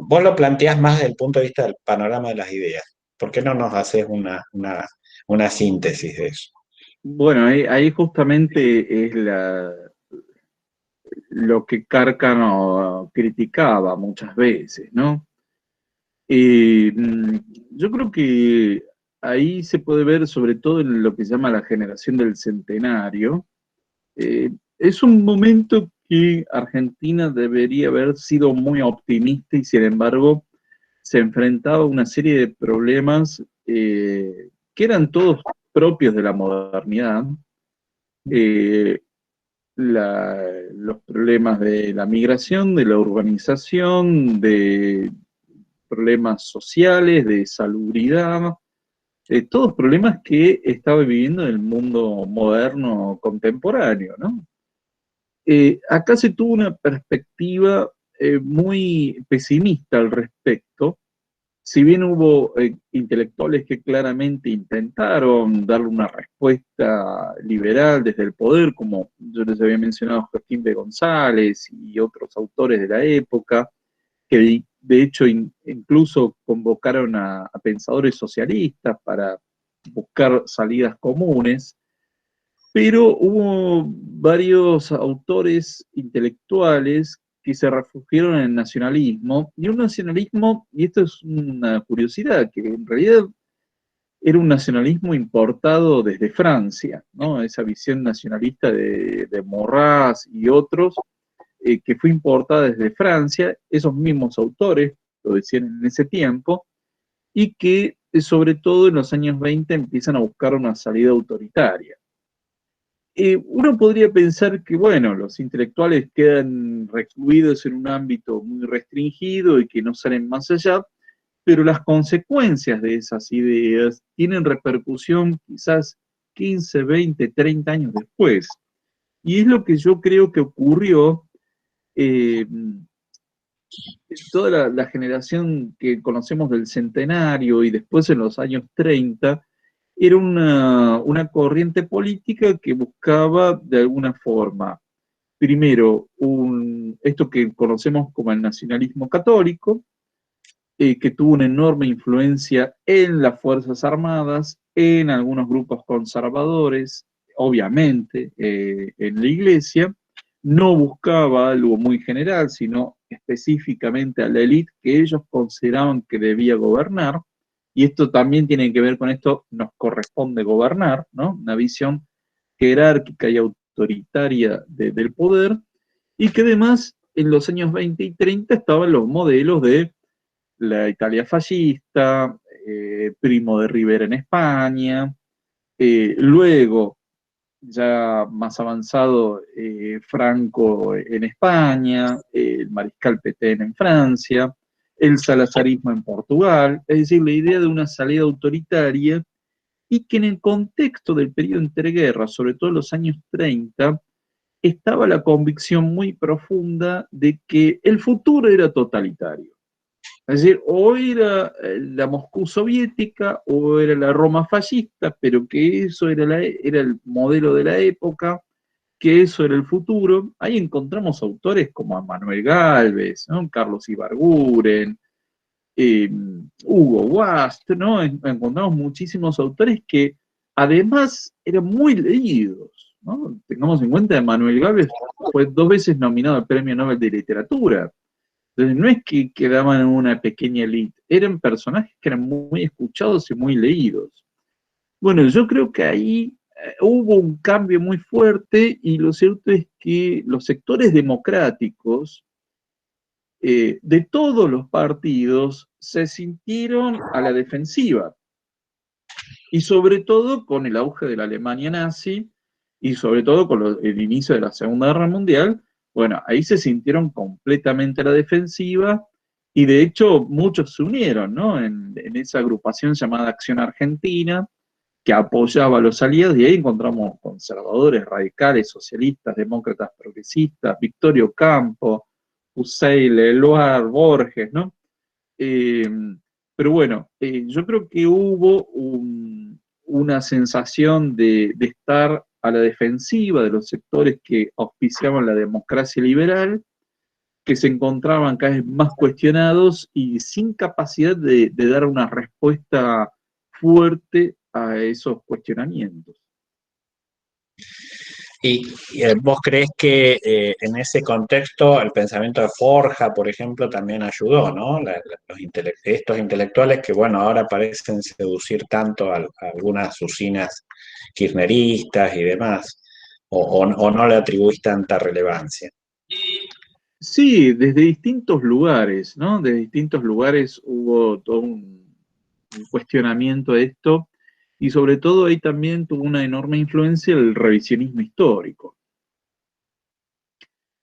vos lo planteás más desde el punto de vista del panorama de las ideas. ¿Por qué no nos haces una síntesis de eso? Bueno, ahí justamente es lo que Cárcano criticaba muchas veces, ¿no? Y yo creo que ahí se puede ver sobre todo en lo que se llama la generación del centenario. Es un momento que Argentina debería haber sido muy optimista y sin embargo se enfrentaba a una serie de problemas que eran todos propios de la modernidad. Eh, los problemas de la migración, de la urbanización, de problemas sociales, de salubridad, todos problemas que estaba viviendo el mundo moderno contemporáneo, ¿no? Acá se tuvo una perspectiva muy pesimista al respecto. Si bien hubo intelectuales que claramente intentaron darle una respuesta liberal desde el poder, como yo les había mencionado Joaquín B. González y otros autores de la época, que de hecho incluso convocaron a pensadores socialistas para buscar salidas comunes, pero hubo varios autores intelectuales que se refugiaron en el nacionalismo, y un nacionalismo, y esto es una curiosidad, que en realidad era un nacionalismo importado desde Francia, ¿no? Esa visión nacionalista de Maurras y otros, que fue importada desde Francia, esos mismos autores lo decían en ese tiempo, y que sobre todo en los años 20 empiezan a buscar una salida autoritaria. Uno podría pensar que, bueno, los intelectuales quedan recluidos en un ámbito muy restringido y que no salen más allá, pero las consecuencias de esas ideas tienen repercusión quizás 15, 20, 30 años después. Y es lo que yo creo que ocurrió. eh, Toda la generación que conocemos del centenario y después en los años 30 era una corriente política que buscaba de alguna forma, primero, esto que conocemos como el nacionalismo católico, que tuvo una enorme influencia en las Fuerzas Armadas, en algunos grupos conservadores, obviamente en la Iglesia. No buscaba algo muy general, sino específicamente a la élite que ellos consideraban que debía gobernar, y esto también tiene que ver con esto, nos corresponde gobernar, ¿no? Una visión jerárquica y autoritaria del poder, y que además en los años 20 y 30 estaban los modelos de la Italia fascista, Primo de Rivera en España, luego, ya más avanzado, Franco en España, el mariscal Pétain en Francia, el salazarismo en Portugal, es decir, la idea de una salida autoritaria, y que en el contexto del periodo entreguerras, sobre todo en los años 30, estaba la convicción muy profunda de que el futuro era totalitario. Es decir, o era la Moscú soviética o era la Roma fascista, pero que eso era el modelo de la época, que eso era el futuro. Ahí encontramos autores como Manuel Gálvez, ¿no? Carlos Ibarguren, eh, Hugo Wast, ¿no? Encontramos muchísimos autores que además eran muy leídos, ¿no? Tengamos en cuenta que Manuel Gálvez fue 2 veces nominado al Premio Nobel de Literatura. Entonces, no es que quedaban en una pequeña elite, eran personajes que eran muy escuchados y muy leídos. Bueno, yo creo que ahí hubo un cambio muy fuerte y lo cierto es que los sectores democráticos de todos los partidos se sintieron a la defensiva y sobre todo con el auge de la Alemania nazi y sobre todo con el inicio de la Segunda Guerra Mundial, bueno, ahí se sintieron completamente a la defensiva y de hecho muchos se unieron, ¿no? En esa agrupación llamada Acción Argentina, que apoyaba a los aliados, y ahí encontramos conservadores, radicales, socialistas, demócratas, progresistas, Victorio Campo, Hussein, Eluard, Borges, ¿no? Eh, pero bueno, yo creo que hubo una sensación de estar a la defensiva de los sectores que auspiciaban la democracia liberal, que se encontraban cada vez más cuestionados y sin capacidad de dar una respuesta fuerte a esos cuestionamientos. ¿Y vos crees que en ese contexto el pensamiento de Forja, por ejemplo, también ayudó, ¿no? Estos intelectuales que, bueno, ahora parecen seducir tanto a algunas usinas kirchneristas y demás, o no le atribuís tanta relevancia. Sí, desde distintos lugares, ¿no? Desde distintos lugares hubo todo un cuestionamiento de esto y sobre todo ahí también tuvo una enorme influencia el revisionismo histórico.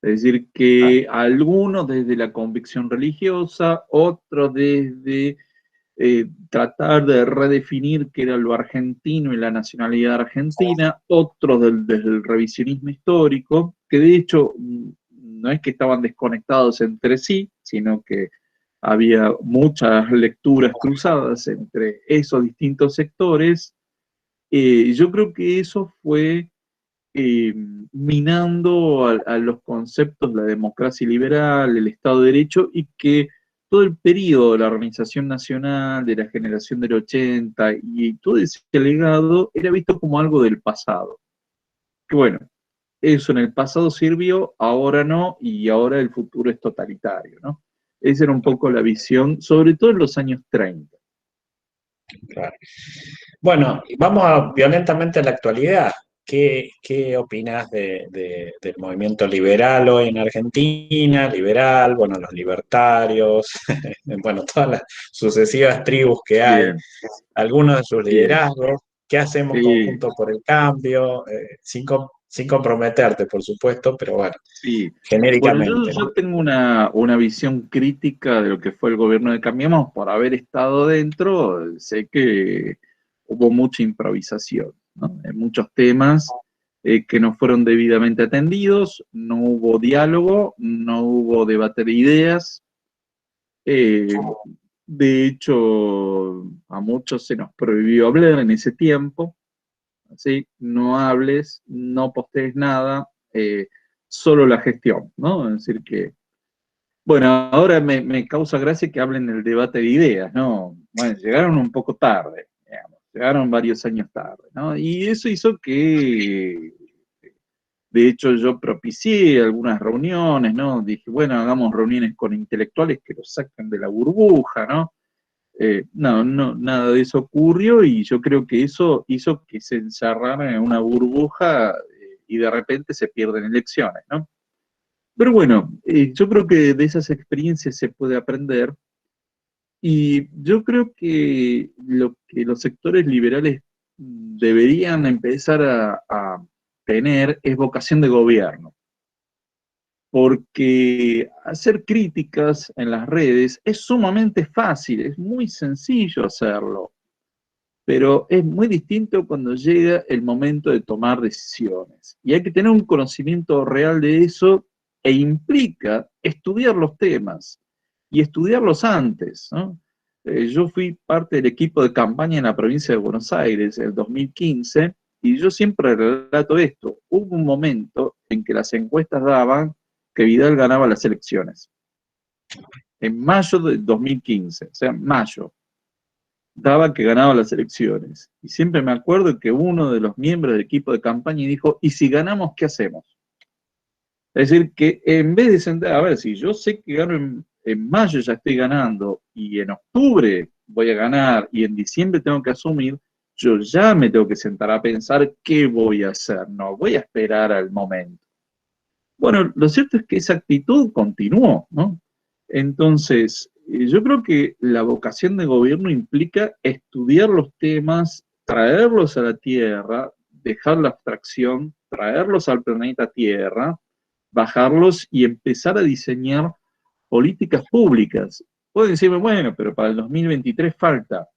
Es decir, Ah, que algunos desde la convicción religiosa, otros desde tratar de redefinir qué era lo argentino y la nacionalidad argentina, otros desde el revisionismo histórico, que de hecho no es que estaban desconectados entre sí, sino que había muchas lecturas cruzadas entre esos distintos sectores. Yo creo que eso fue eh, minando a los conceptos de la democracia liberal, el Estado de Derecho, y que todo el periodo de la Organización Nacional, de la generación del 80 y todo ese legado era visto como algo del pasado. Que bueno, eso en el pasado sirvió, ahora no, y ahora el futuro es totalitario, ¿no? Esa era un poco la visión, sobre todo en los años 30. claro. Bueno, violentamente a la actualidad. ¿Qué opinás del movimiento liberal hoy en Argentina? Liberal, bueno, los libertarios, bueno, todas las sucesivas tribus que hay, Bien, algunos de sus bien. liderazgos, ¿qué hacemos Sí, conjunto por el cambio? Sin comprometerte, por supuesto, pero bueno, sí. Bueno, genéricamente, ¿no? yo tengo una visión crítica de lo que fue el gobierno de Cambiemos por haber estado dentro. Sé que hubo mucha improvisación, ¿no? En muchos temas que no fueron debidamente atendidos, no hubo diálogo, no hubo debate de ideas. Eh, de hecho, a muchos se nos prohibió hablar en ese tiempo. ¿Sí? No hables, no postees nada, solo la gestión, ¿no? Es decir que, bueno, ahora me causa gracia que hablen del debate de ideas, ¿no? Bueno, llegaron un poco tarde, digamos, llegaron varios años tarde, ¿no? Y eso hizo que, de hecho, yo propicié algunas reuniones, ¿no? Dije, bueno, hagamos reuniones con intelectuales que los saquen de la burbuja, ¿no? No, no, nada de eso ocurrió y yo creo que eso hizo que se encerraran en una burbuja y de repente se pierden elecciones, ¿no? Pero bueno, yo creo que de esas experiencias se puede aprender y yo creo que lo que los sectores liberales deberían empezar a tener es vocación de gobierno, porque hacer críticas en las redes es sumamente fácil, es muy sencillo hacerlo, pero es muy distinto cuando llega el momento de tomar decisiones. Y hay que tener un conocimiento real de eso e implica estudiar los temas y estudiarlos antes, ¿no? Yo fui parte del equipo de campaña en la provincia de Buenos Aires en el 2015 y yo siempre relato esto. Hubo un momento en que las encuestas daban que Vidal ganaba las elecciones, en mayo del 2015, o sea, mayo daba que ganaba las elecciones. Y siempre me acuerdo que uno de los miembros del equipo de campaña dijo, ¿y si ganamos, qué hacemos? Es decir, que en vez de sentar, a ver, si yo sé que gano en mayo ya estoy ganando y en octubre voy a ganar y en diciembre tengo que asumir, yo ya me tengo que sentar a pensar qué voy a hacer, no voy a esperar al momento. Bueno, lo cierto es que esa actitud continuó, ¿no? Entonces, yo creo que la vocación de gobierno implica estudiar los temas, traerlos a la Tierra, dejar la abstracción, traerlos al planeta Tierra, bajarlos y empezar a diseñar políticas públicas. Pueden decirme, bueno, pero para el 2023 falta,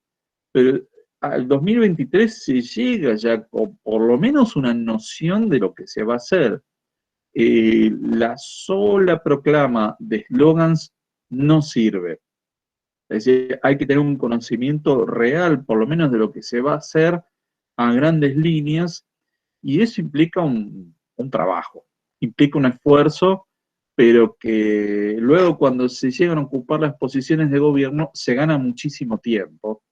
pero al 2023 se llega ya con por lo menos una noción de lo que se va a hacer. La sola proclama de eslogans no sirve. Es decir, hay que tener un conocimiento real, por lo menos de lo que se va a hacer a grandes líneas, y eso implica un trabajo, implica un esfuerzo, pero que luego cuando se llegan a ocupar las posiciones de gobierno se gana muchísimo tiempo.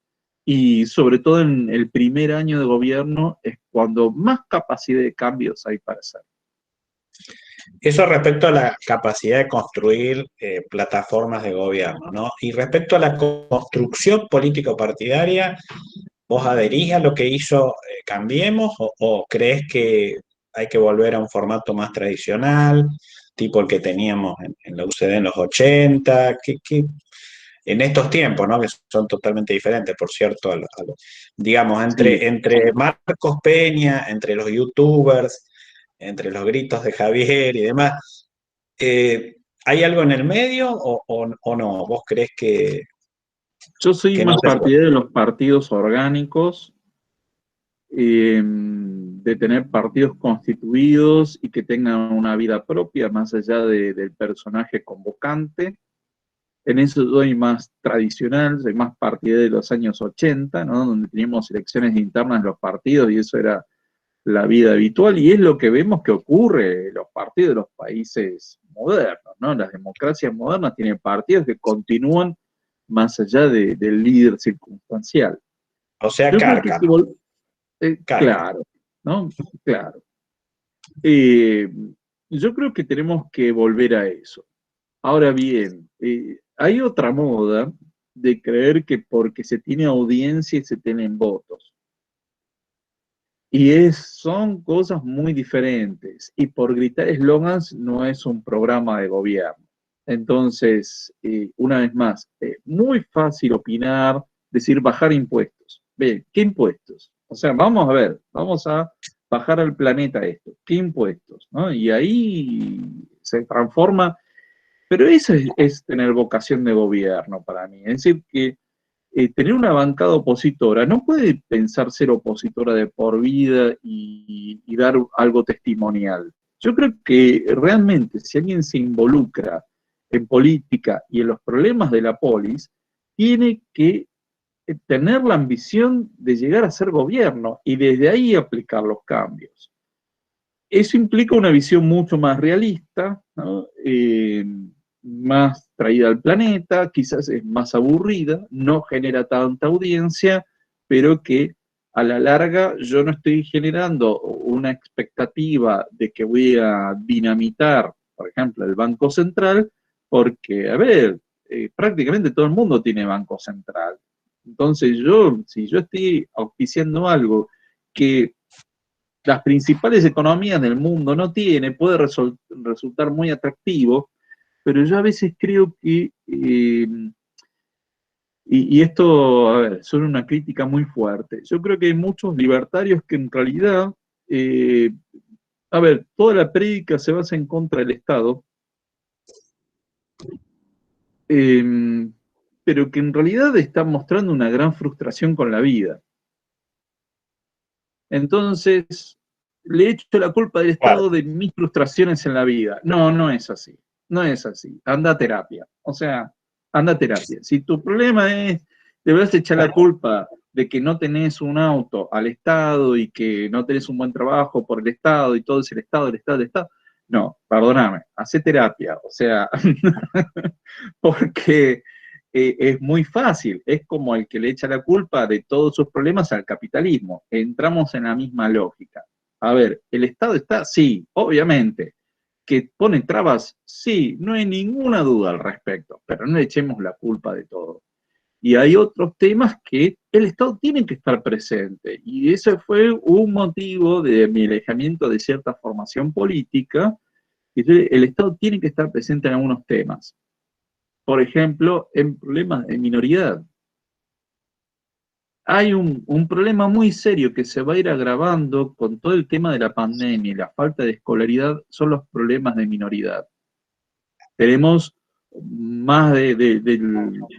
Y sobre todo en el primer año de gobierno es cuando más capacidad de cambios hay para hacer. Eso respecto a la capacidad de construir plataformas de gobierno, ¿no? Y respecto a la construcción político-partidaria, ¿vos adherís a lo que hizo Cambiemos o crees que hay que volver a un formato más tradicional, tipo el que teníamos en la UCD en los 80, en estos tiempos, ¿no? Que son totalmente diferentes, por cierto, digamos, Sí, entre Marcos Peña, entre los youtubers, entre los gritos de Javier y demás, ¿hay algo en el medio o no? ¿Vos crees yo soy que no más se puede? partidario de los partidos orgánicos, de tener partidos constituidos y que tengan una vida propia más allá del personaje convocante. En eso soy más tradicional, soy más partidario de los años 80, ¿no? Donde teníamos elecciones internas en los partidos y eso era la vida habitual, y es lo que vemos que ocurre en los partidos de los países modernos, ¿no? Las democracias modernas tienen partidos que continúan más allá del líder circunstancial. O sea, Yo creo que, Cárcano, Cárcano. claro, ¿no? Claro. Eh, yo creo que tenemos que volver a eso. Ahora bien, hay otra moda de creer que porque se tiene audiencia y se tienen votos. Y son cosas muy diferentes. Y por gritar eslogans no es un programa de gobierno. Entonces, una vez más, muy fácil opinar, decir bajar impuestos. Bien, ¿qué impuestos? O sea, vamos a ver, vamos a bajar al planeta esto. ¿Qué impuestos? ¿No? Y ahí se transforma, pero eso es tener vocación de gobierno para mí. Es decir, que tener una bancada opositora, no puede pensar ser opositora de por vida y dar algo testimonial. Yo creo que realmente si alguien se involucra en política y en los problemas de la polis, tiene que tener la ambición de llegar a ser gobierno y desde ahí aplicar los cambios. Eso implica una visión mucho más realista, ¿no? Más traída al planeta, quizás es más aburrida, no genera tanta audiencia, pero que a la larga yo no estoy generando una expectativa de que voy a dinamitar, por ejemplo, el Banco Central, porque, a ver, prácticamente todo el mundo tiene Banco Central. Entonces si yo estoy auspiciando algo que las principales economías del mundo no tiene, puede resultar muy atractivo, pero yo a veces creo que, y esto, a ver, suena una crítica muy fuerte, yo creo que hay muchos libertarios que en realidad, eh, a ver, toda la prédica se basa en contra del Estado, eh, pero que en realidad están mostrando una gran frustración con la vida. Entonces, le echo la culpa del Claro. Estado de mis frustraciones en la vida. No, no es así. No es así. Anda a terapia. O sea, anda a terapia. Si tu problema es, deberás echar la culpa de que no tenés un auto al Estado y que no tenés un buen trabajo por el Estado y todo es el Estado, el Estado, el Estado. No, perdóname, hacé terapia. O sea, porque es muy fácil, es como el que le echa la culpa de todos sus problemas al capitalismo. Entramos en la misma lógica. A ver, ¿el Estado está? Sí, obviamente. ¿Que pone trabas? Sí, no hay ninguna duda al respecto, pero no le echemos la culpa de todo. Y hay otros temas que el Estado tiene que estar presente. Y ese fue un motivo de mi alejamiento de cierta formación política, que el Estado tiene que estar presente en algunos temas. Por ejemplo, en problemas de minoridad. Hay un problema muy serio que se va a ir agravando con todo el tema de la pandemia y la falta de escolaridad, son los problemas de minoridad. Tenemos más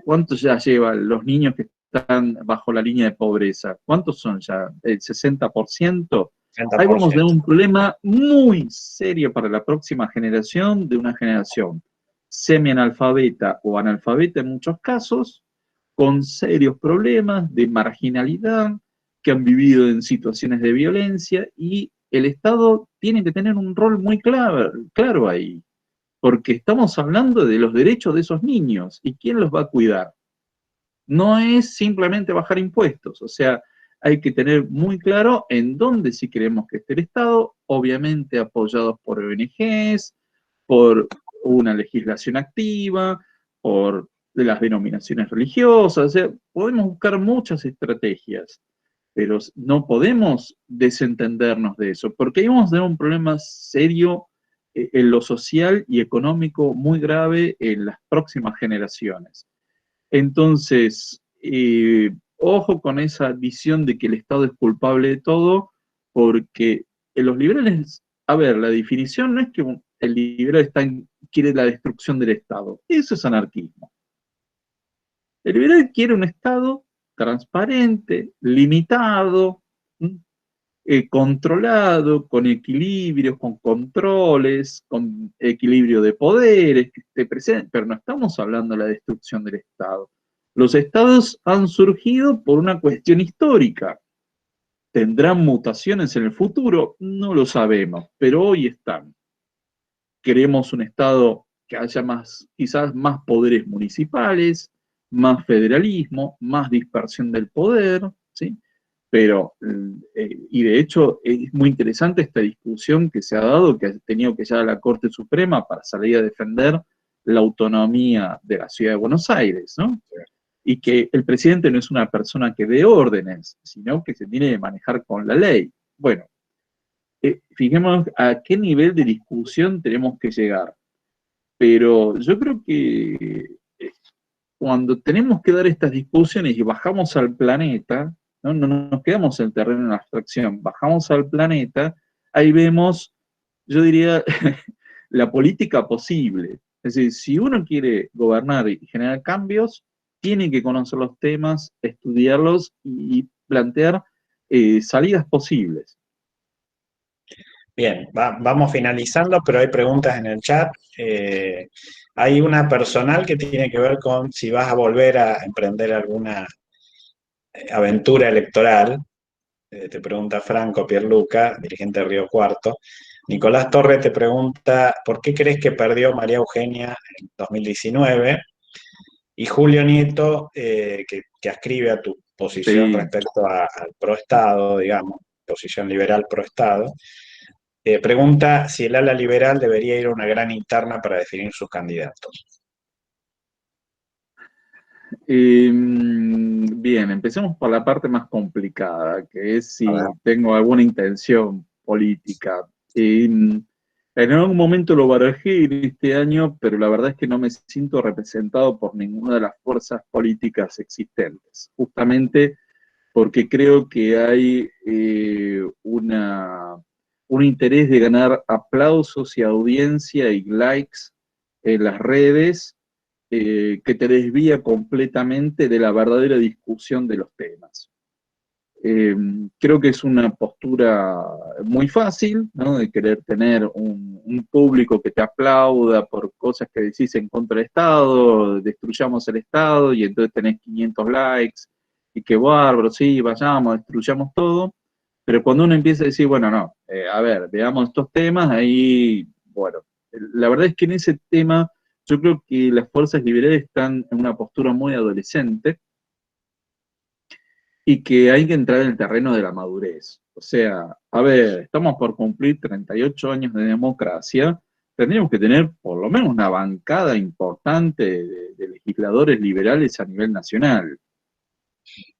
¿cuántos ya llevan los niños que están bajo la línea de pobreza? ¿Cuántos son ya? ¿El 60%? Ahí vamos a tener 60%. un problema muy serio para la próxima generación, de una generación semianalfabeta o analfabeta en muchos casos, con serios problemas de marginalidad, que han vivido en situaciones de violencia, y el Estado tiene que tener un rol muy claro ahí, porque estamos hablando de los derechos de esos niños, y ¿quién los va a cuidar? No es simplemente bajar impuestos, o sea, hay que tener muy claro en dónde sí queremos que esté el Estado, obviamente apoyados por ONGs, por una legislación activa, por las denominaciones religiosas, o sea, podemos buscar muchas estrategias, pero no podemos desentendernos de eso, porque ahí vamos a tener un problema serio en lo social y económico muy grave en las próximas generaciones. Entonces, ojo con esa visión de que el Estado es culpable de todo, porque en los liberales, a ver, la definición no es que el liberal quiere la destrucción del Estado, eso es anarquismo. El liberal quiere un Estado transparente, limitado, controlado, con equilibrios, con controles, con equilibrio de poderes, que esté presente, pero no estamos hablando de la destrucción del Estado. Los estados han surgido por una cuestión histórica. ¿Tendrán mutaciones en el futuro? No lo sabemos, pero hoy están. Queremos un Estado que haya más, quizás más poderes municipales, más federalismo, más dispersión del poder, ¿sí? Pero, y de hecho es muy interesante esta discusión que se ha dado, que ha tenido que llegar a la Corte Suprema para salir a defender la autonomía de la Ciudad de Buenos Aires, ¿no? Y que el presidente no es una persona que dé órdenes, sino que se tiene que manejar con la ley. Bueno, fijémonos a qué nivel de discusión tenemos que llegar. Pero yo creo que cuando tenemos que dar estas discusiones y bajamos al planeta, no nos quedamos en el terreno de la abstracción, bajamos al planeta, ahí vemos, yo diría, la política posible. Es decir, si uno quiere gobernar y generar cambios, tiene que conocer los temas, estudiarlos y plantear salidas posibles. Bien, vamos finalizando, pero hay preguntas en el chat. Hay una personal que tiene que ver con si vas a volver a emprender alguna aventura electoral. Te pregunta Franco Pierluca, dirigente de Río Cuarto. Nicolás Torre te pregunta, ¿por qué crees que perdió María Eugenia en 2019? Y Julio Nieto, que ascribe a tu posición Sí. respecto al pro-Estado, digamos, posición liberal pro-Estado, pregunta si el ala liberal debería ir a una gran interna para definir sus candidatos. Bien, empecemos por la parte más complicada, que es A ver. si tengo alguna intención política. En algún momento lo barajé en este año, pero la verdad es que no me siento representado por ninguna de las fuerzas políticas existentes, justamente porque creo que hay un interés de ganar aplausos y audiencia y likes en las redes, que te desvía completamente de la verdadera discusión de los temas. Creo que es una postura muy fácil, ¿no? De querer tener un público que te aplauda por cosas que decís en contra del Estado, destruyamos el Estado, y entonces tenés 500 likes, y qué bárbaro, sí, vayamos, destruyamos todo. Pero cuando uno empieza a decir, bueno, no, a ver, veamos estos temas, ahí, bueno, la verdad es que en ese tema yo creo que las fuerzas liberales están en una postura muy adolescente, y que hay que entrar en el terreno de la madurez. O sea, a ver, estamos por cumplir 38 años de democracia, tendríamos que tener por lo menos una bancada importante de legisladores liberales a nivel nacional.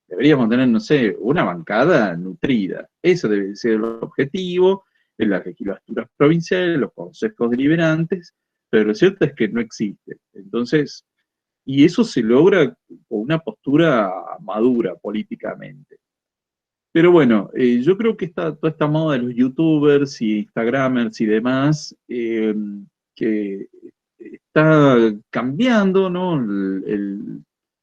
Deberíamos tener, no sé, una bancada nutrida. Eso debe ser el objetivo en las legislaturas provinciales, los consejos deliberantes, pero lo cierto es que no existe. Entonces, y eso se logra con una postura madura políticamente. Pero bueno, yo creo que toda esta moda de los youtubers y instagramers y demás, que está cambiando, ¿no? El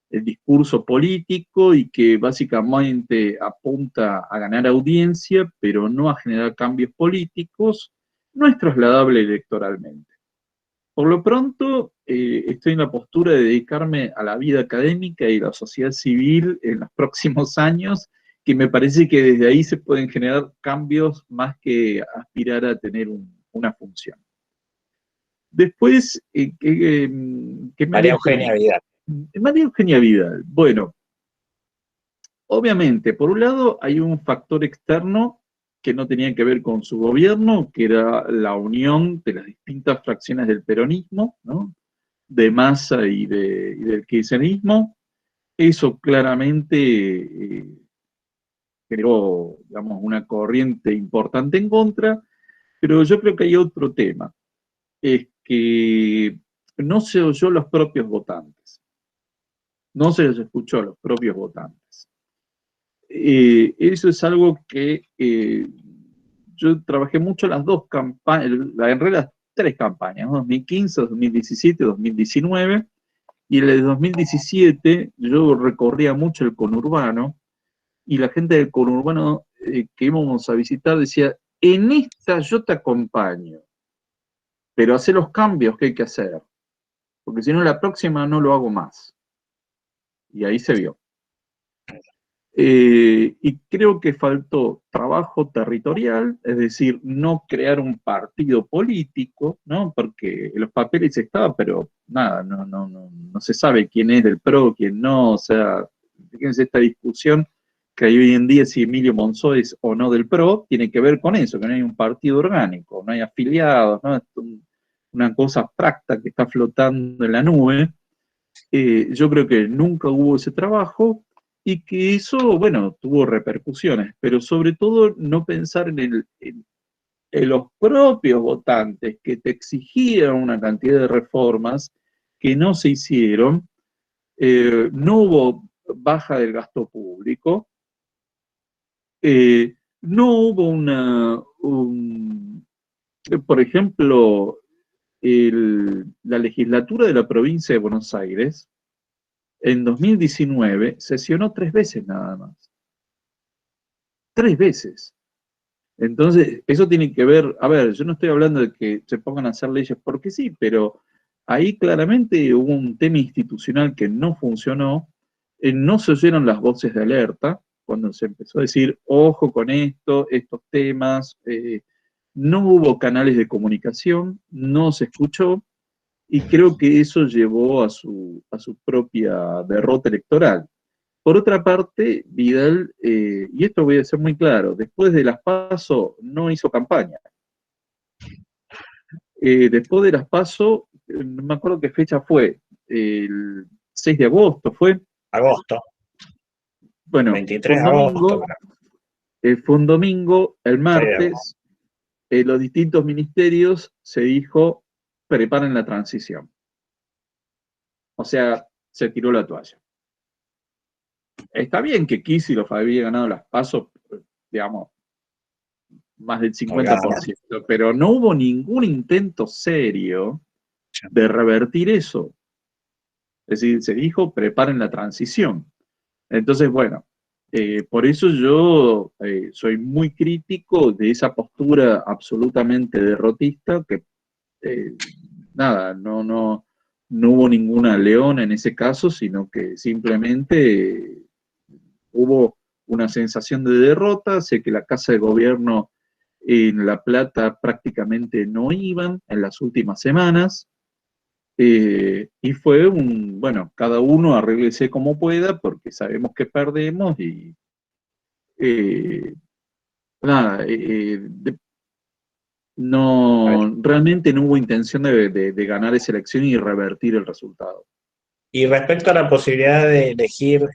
discurso político y que básicamente apunta a ganar audiencia, pero no a generar cambios políticos, no es trasladable electoralmente. Por lo pronto, estoy en la postura de dedicarme a la vida académica y la sociedad civil en los próximos años, que me parece que desde ahí se pueden generar cambios más que aspirar a tener una función. Después, ¿qué me María habías Eugenia preguntado? Vidal. María Eugenia Vidal. Bueno, obviamente, por un lado hay un factor externo que no tenía que ver con su gobierno, que era la unión de las distintas fracciones del peronismo, ¿no? De Massa y del kirchnerismo. Eso claramente generó, digamos, una corriente importante en contra, pero yo creo que hay otro tema, es que no se oyó a los propios votantes, no se les escuchó a los propios votantes. Eso es algo que yo trabajé mucho las dos campañas, en realidad las tres campañas, ¿no? 2015, 2017, 2019, y en el de 2017 yo recorría mucho el conurbano y la gente del conurbano que íbamos a visitar decía, en esta yo te acompaño, pero hace los cambios que hay que hacer, porque si no la próxima no lo hago más. Y ahí se vio. Y creo que faltó trabajo territorial, es decir, no crear un partido político, ¿no? Porque los papeles estaban, pero nada, no se sabe quién es del PRO, quién no, o sea, fíjense esta discusión que hay hoy en día si Emilio Monzó es o no del PRO, tiene que ver con eso, que no hay un partido orgánico, no hay afiliados, ¿no? Es una cosa abstracta que está flotando en la nube. Yo creo que nunca hubo ese trabajo y que eso, bueno, tuvo repercusiones, pero sobre todo no pensar en los propios votantes que te exigían una cantidad de reformas que no se hicieron, no hubo baja del gasto público, no hubo por ejemplo, la legislatura de la provincia de Buenos Aires en 2019 sesionó 3 veces nada más. 3 veces. Entonces, eso tiene que ver, a ver, yo no estoy hablando de que se pongan a hacer leyes porque sí, pero ahí claramente hubo un tema institucional que no funcionó, no se oyeron las voces de alerta cuando se empezó a decir, ojo con esto, estos temas, no hubo canales de comunicación, no se escuchó, y creo que eso llevó a su propia derrota electoral. Por otra parte, Vidal, y esto voy a ser muy claro, después de las PASO no hizo campaña. Después de las PASO, no me acuerdo qué fecha fue, el 6 de agosto fue. Agosto, Bueno, 23 de agosto. fue un domingo, el 6 de agosto. martes, los distintos ministerios se dijo, preparen la transición. O sea, se tiró la toalla. Está bien que Kicillof había ganado las PASO, digamos, más del 50%, pero no hubo ningún intento serio de revertir eso. Es decir, se dijo, preparen la transición. Entonces, bueno, por eso yo soy muy crítico de esa postura absolutamente derrotista, que nada, no hubo ninguna leona en ese caso, sino que simplemente hubo una sensación de derrota. Sé que la Casa de Gobierno en La Plata prácticamente no iban en las últimas semanas, y fue bueno, cada uno arréglese como pueda porque sabemos que perdemos y eh, nada, No, realmente no hubo intención de ganar esa elección y revertir el resultado. Y respecto a la posibilidad de elegir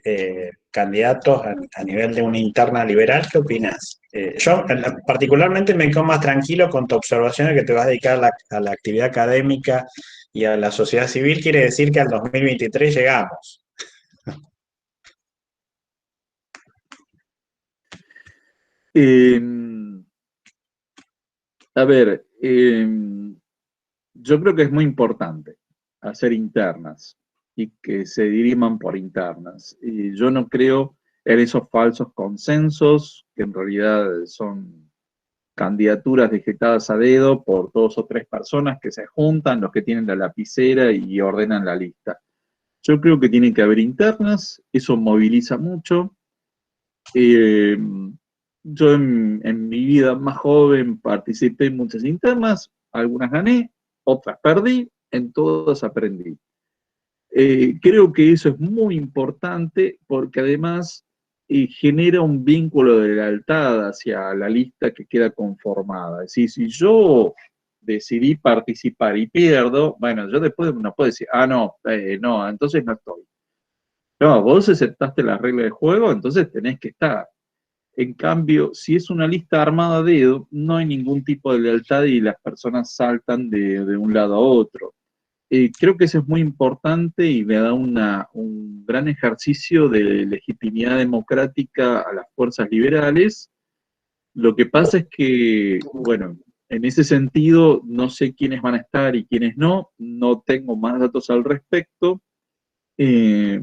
candidatos a nivel de una interna liberal, ¿qué opinas? Yo particularmente me quedo más tranquilo con tu observación de que te vas a dedicar a la actividad académica y a la sociedad civil, quiere decir que al 2023 llegamos. Eh, a ver, yo creo que es muy importante hacer internas y que se diriman por internas. Y yo no creo en esos falsos consensos, que en realidad son candidaturas digitadas a dedo por dos o tres personas que se juntan, los que tienen la lapicera y ordenan la lista. Yo creo que tiene que haber internas, eso moviliza mucho. Eh, yo en mi vida más joven participé en muchas internas, algunas gané, otras perdí, en todas aprendí. Creo que eso es muy importante porque además genera un vínculo de lealtad hacia la lista que queda conformada. Es decir, si yo decidí participar y pierdo, bueno, yo después no puedo decir, no, no, entonces no estoy. No, vos aceptaste la regla de juego, entonces tenés que estar. En cambio, si es una lista armada a dedo, no hay ningún tipo de lealtad y las personas saltan de un lado a otro. Creo que eso es muy importante y le da un gran ejercicio de legitimidad democrática a las fuerzas liberales. Lo que pasa es que, bueno, en ese sentido, no sé quiénes van a estar y quiénes no, no tengo más datos al respecto. Eh,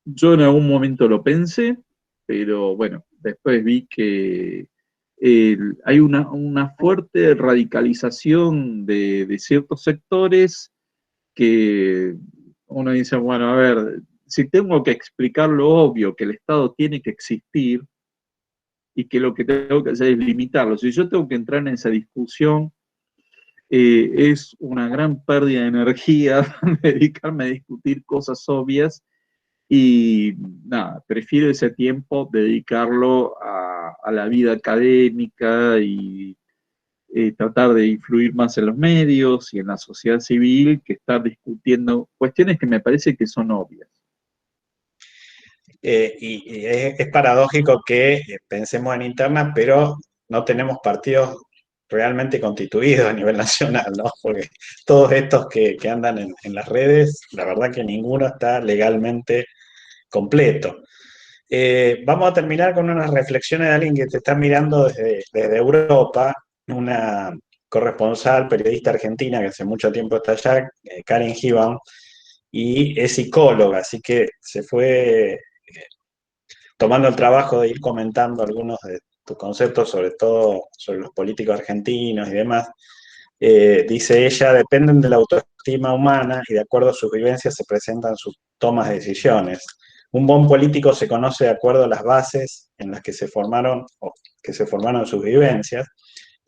yo en algún momento lo pensé, pero bueno, después vi que hay una fuerte radicalización de ciertos sectores que uno dice, bueno, a ver, si tengo que explicar lo obvio, que el Estado tiene que existir y que lo que tengo que hacer es limitarlo, si yo tengo que entrar en esa discusión, es una gran pérdida de energía dedicarme a discutir cosas obvias y nada, prefiero ese tiempo dedicarlo a la vida académica y tratar de influir más en los medios y en la sociedad civil que estar discutiendo cuestiones que me parece que son obvias. Y es paradójico que pensemos en interna, pero no tenemos partidos realmente constituidos a nivel nacional, ¿no? Porque todos estos que andan en las redes, la verdad que ninguno está legalmente completo. Vamos a terminar con unas reflexiones de alguien que te está mirando desde Europa, una corresponsal, periodista argentina que hace mucho tiempo está allá, Karen Gibon, y es psicóloga, así que se fue tomando el trabajo de ir comentando algunos de tus conceptos, sobre todo sobre los políticos argentinos y demás. Dice ella, dependen de la autoestima humana y de acuerdo a sus vivencias se presentan sus tomas de decisiones. Un buen político se conoce de acuerdo a las bases en las que se formaron o que se formaron sus vivencias,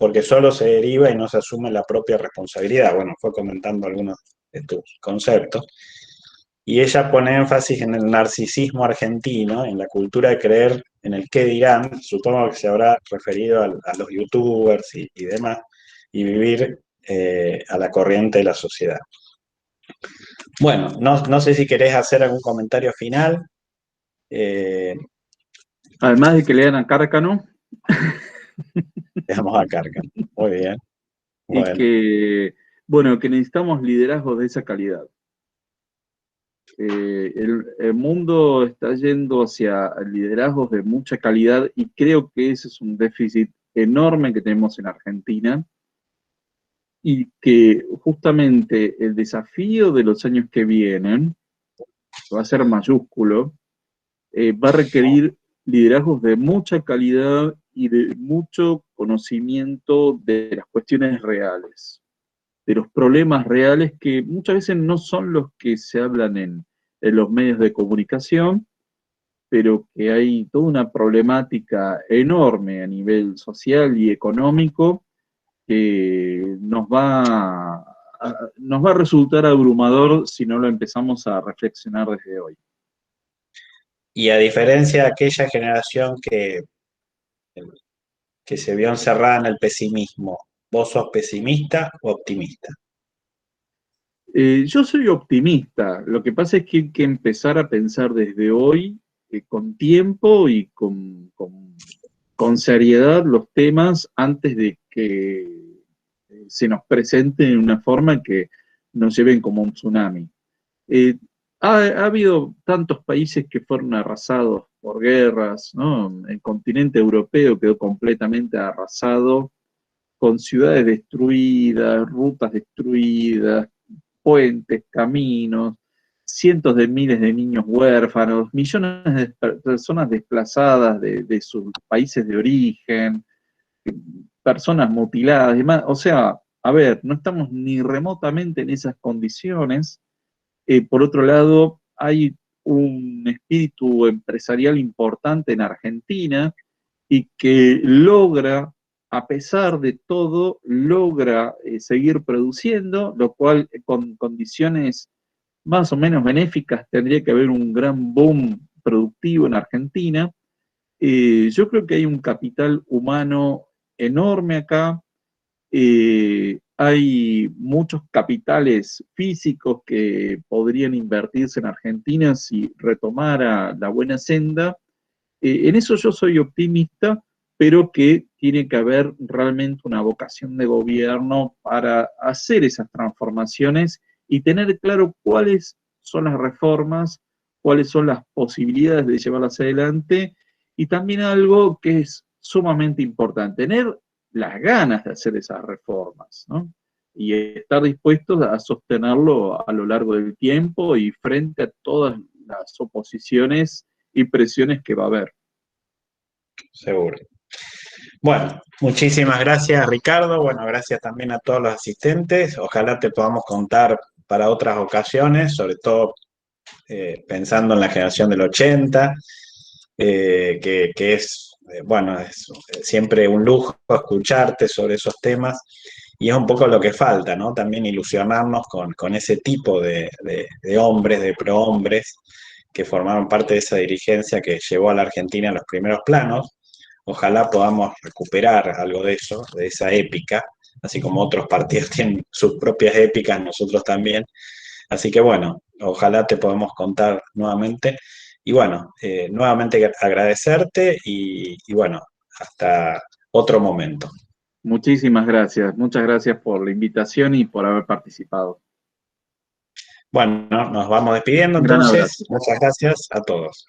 porque solo se deriva y no se asume la propia responsabilidad. Bueno, fue comentando algunos de tus conceptos. Y ella pone énfasis en el narcisismo argentino, en la cultura de creer en el qué dirán, supongo que se habrá referido a los youtubers y demás, y vivir a la corriente de la sociedad. Bueno, no sé si querés hacer algún comentario final. Eh, Además de que lean a Cárcano Dejamos a carga. Muy bien. y Bueno, que, bueno, que necesitamos liderazgos de esa calidad. El mundo está yendo hacia liderazgos de mucha calidad y creo que ese es un déficit enorme que tenemos en Argentina y que justamente el desafío de los años que vienen va a ser mayúsculo, va a requerir liderazgos de mucha calidad y de mucho conocimiento de las cuestiones reales, de los problemas reales que muchas veces no son los que se hablan en los medios de comunicación, pero que hay toda una problemática enorme a nivel social y económico que nos va a resultar abrumador si no lo empezamos a reflexionar desde hoy. y a diferencia de aquella generación que se vio encerrada en el pesimismo, ¿Vos sos pesimista o optimista? Yo soy optimista. Lo que pasa es que hay que empezar a pensar desde hoy, con tiempo y con seriedad los temas antes de que se nos presenten en una forma que nos lleven como un tsunami. Eh, ha habido tantos países que fueron arrasados por guerras, ¿no? El continente europeo quedó completamente arrasado, con ciudades destruidas, rutas destruidas, puentes, caminos, cientos de miles de niños huérfanos, millones de personas desplazadas de sus países de origen, personas mutiladas y demás. O sea, a ver, no estamos ni remotamente en esas condiciones. Por otro lado, hay un espíritu empresarial importante en Argentina y que logra, a pesar de todo, logra seguir produciendo, lo cual con condiciones más o menos benéficas tendría que haber un gran boom productivo en Argentina. Yo creo que hay un capital humano enorme acá. Hay muchos capitales físicos que podrían invertirse en Argentina si retomara la buena senda. En eso yo soy optimista, pero que tiene que haber realmente una vocación de gobierno para hacer esas transformaciones y tener claro cuáles son las reformas, cuáles son las posibilidades de llevarlas adelante y también algo que es sumamente importante, tener las ganas de hacer esas reformas, ¿no? Y estar dispuestos a sostenerlo a lo largo del tiempo y frente a todas las oposiciones y presiones que va a haber. Seguro. Bueno, muchísimas gracias, Ricardo. Bueno, gracias también a todos los asistentes. Ojalá te podamos contar para otras ocasiones, sobre todo pensando en la generación del 80, que es, bueno, es siempre un lujo escucharte sobre esos temas y es un poco lo que falta, ¿no? También ilusionarnos con ese tipo de hombres, de prohombres que formaron parte de esa dirigencia que llevó a la Argentina a los primeros planos. Ojalá podamos recuperar algo de eso, de esa épica, así como otros partidos tienen sus propias épicas, nosotros también. Así que bueno, ojalá te podamos contar nuevamente. Y bueno, nuevamente agradecerte y bueno, hasta otro momento. Muchísimas gracias. Muchas gracias por la invitación y por haber participado. Bueno, nos vamos despidiendo Un gran entonces. abrazo. Muchas gracias a todos.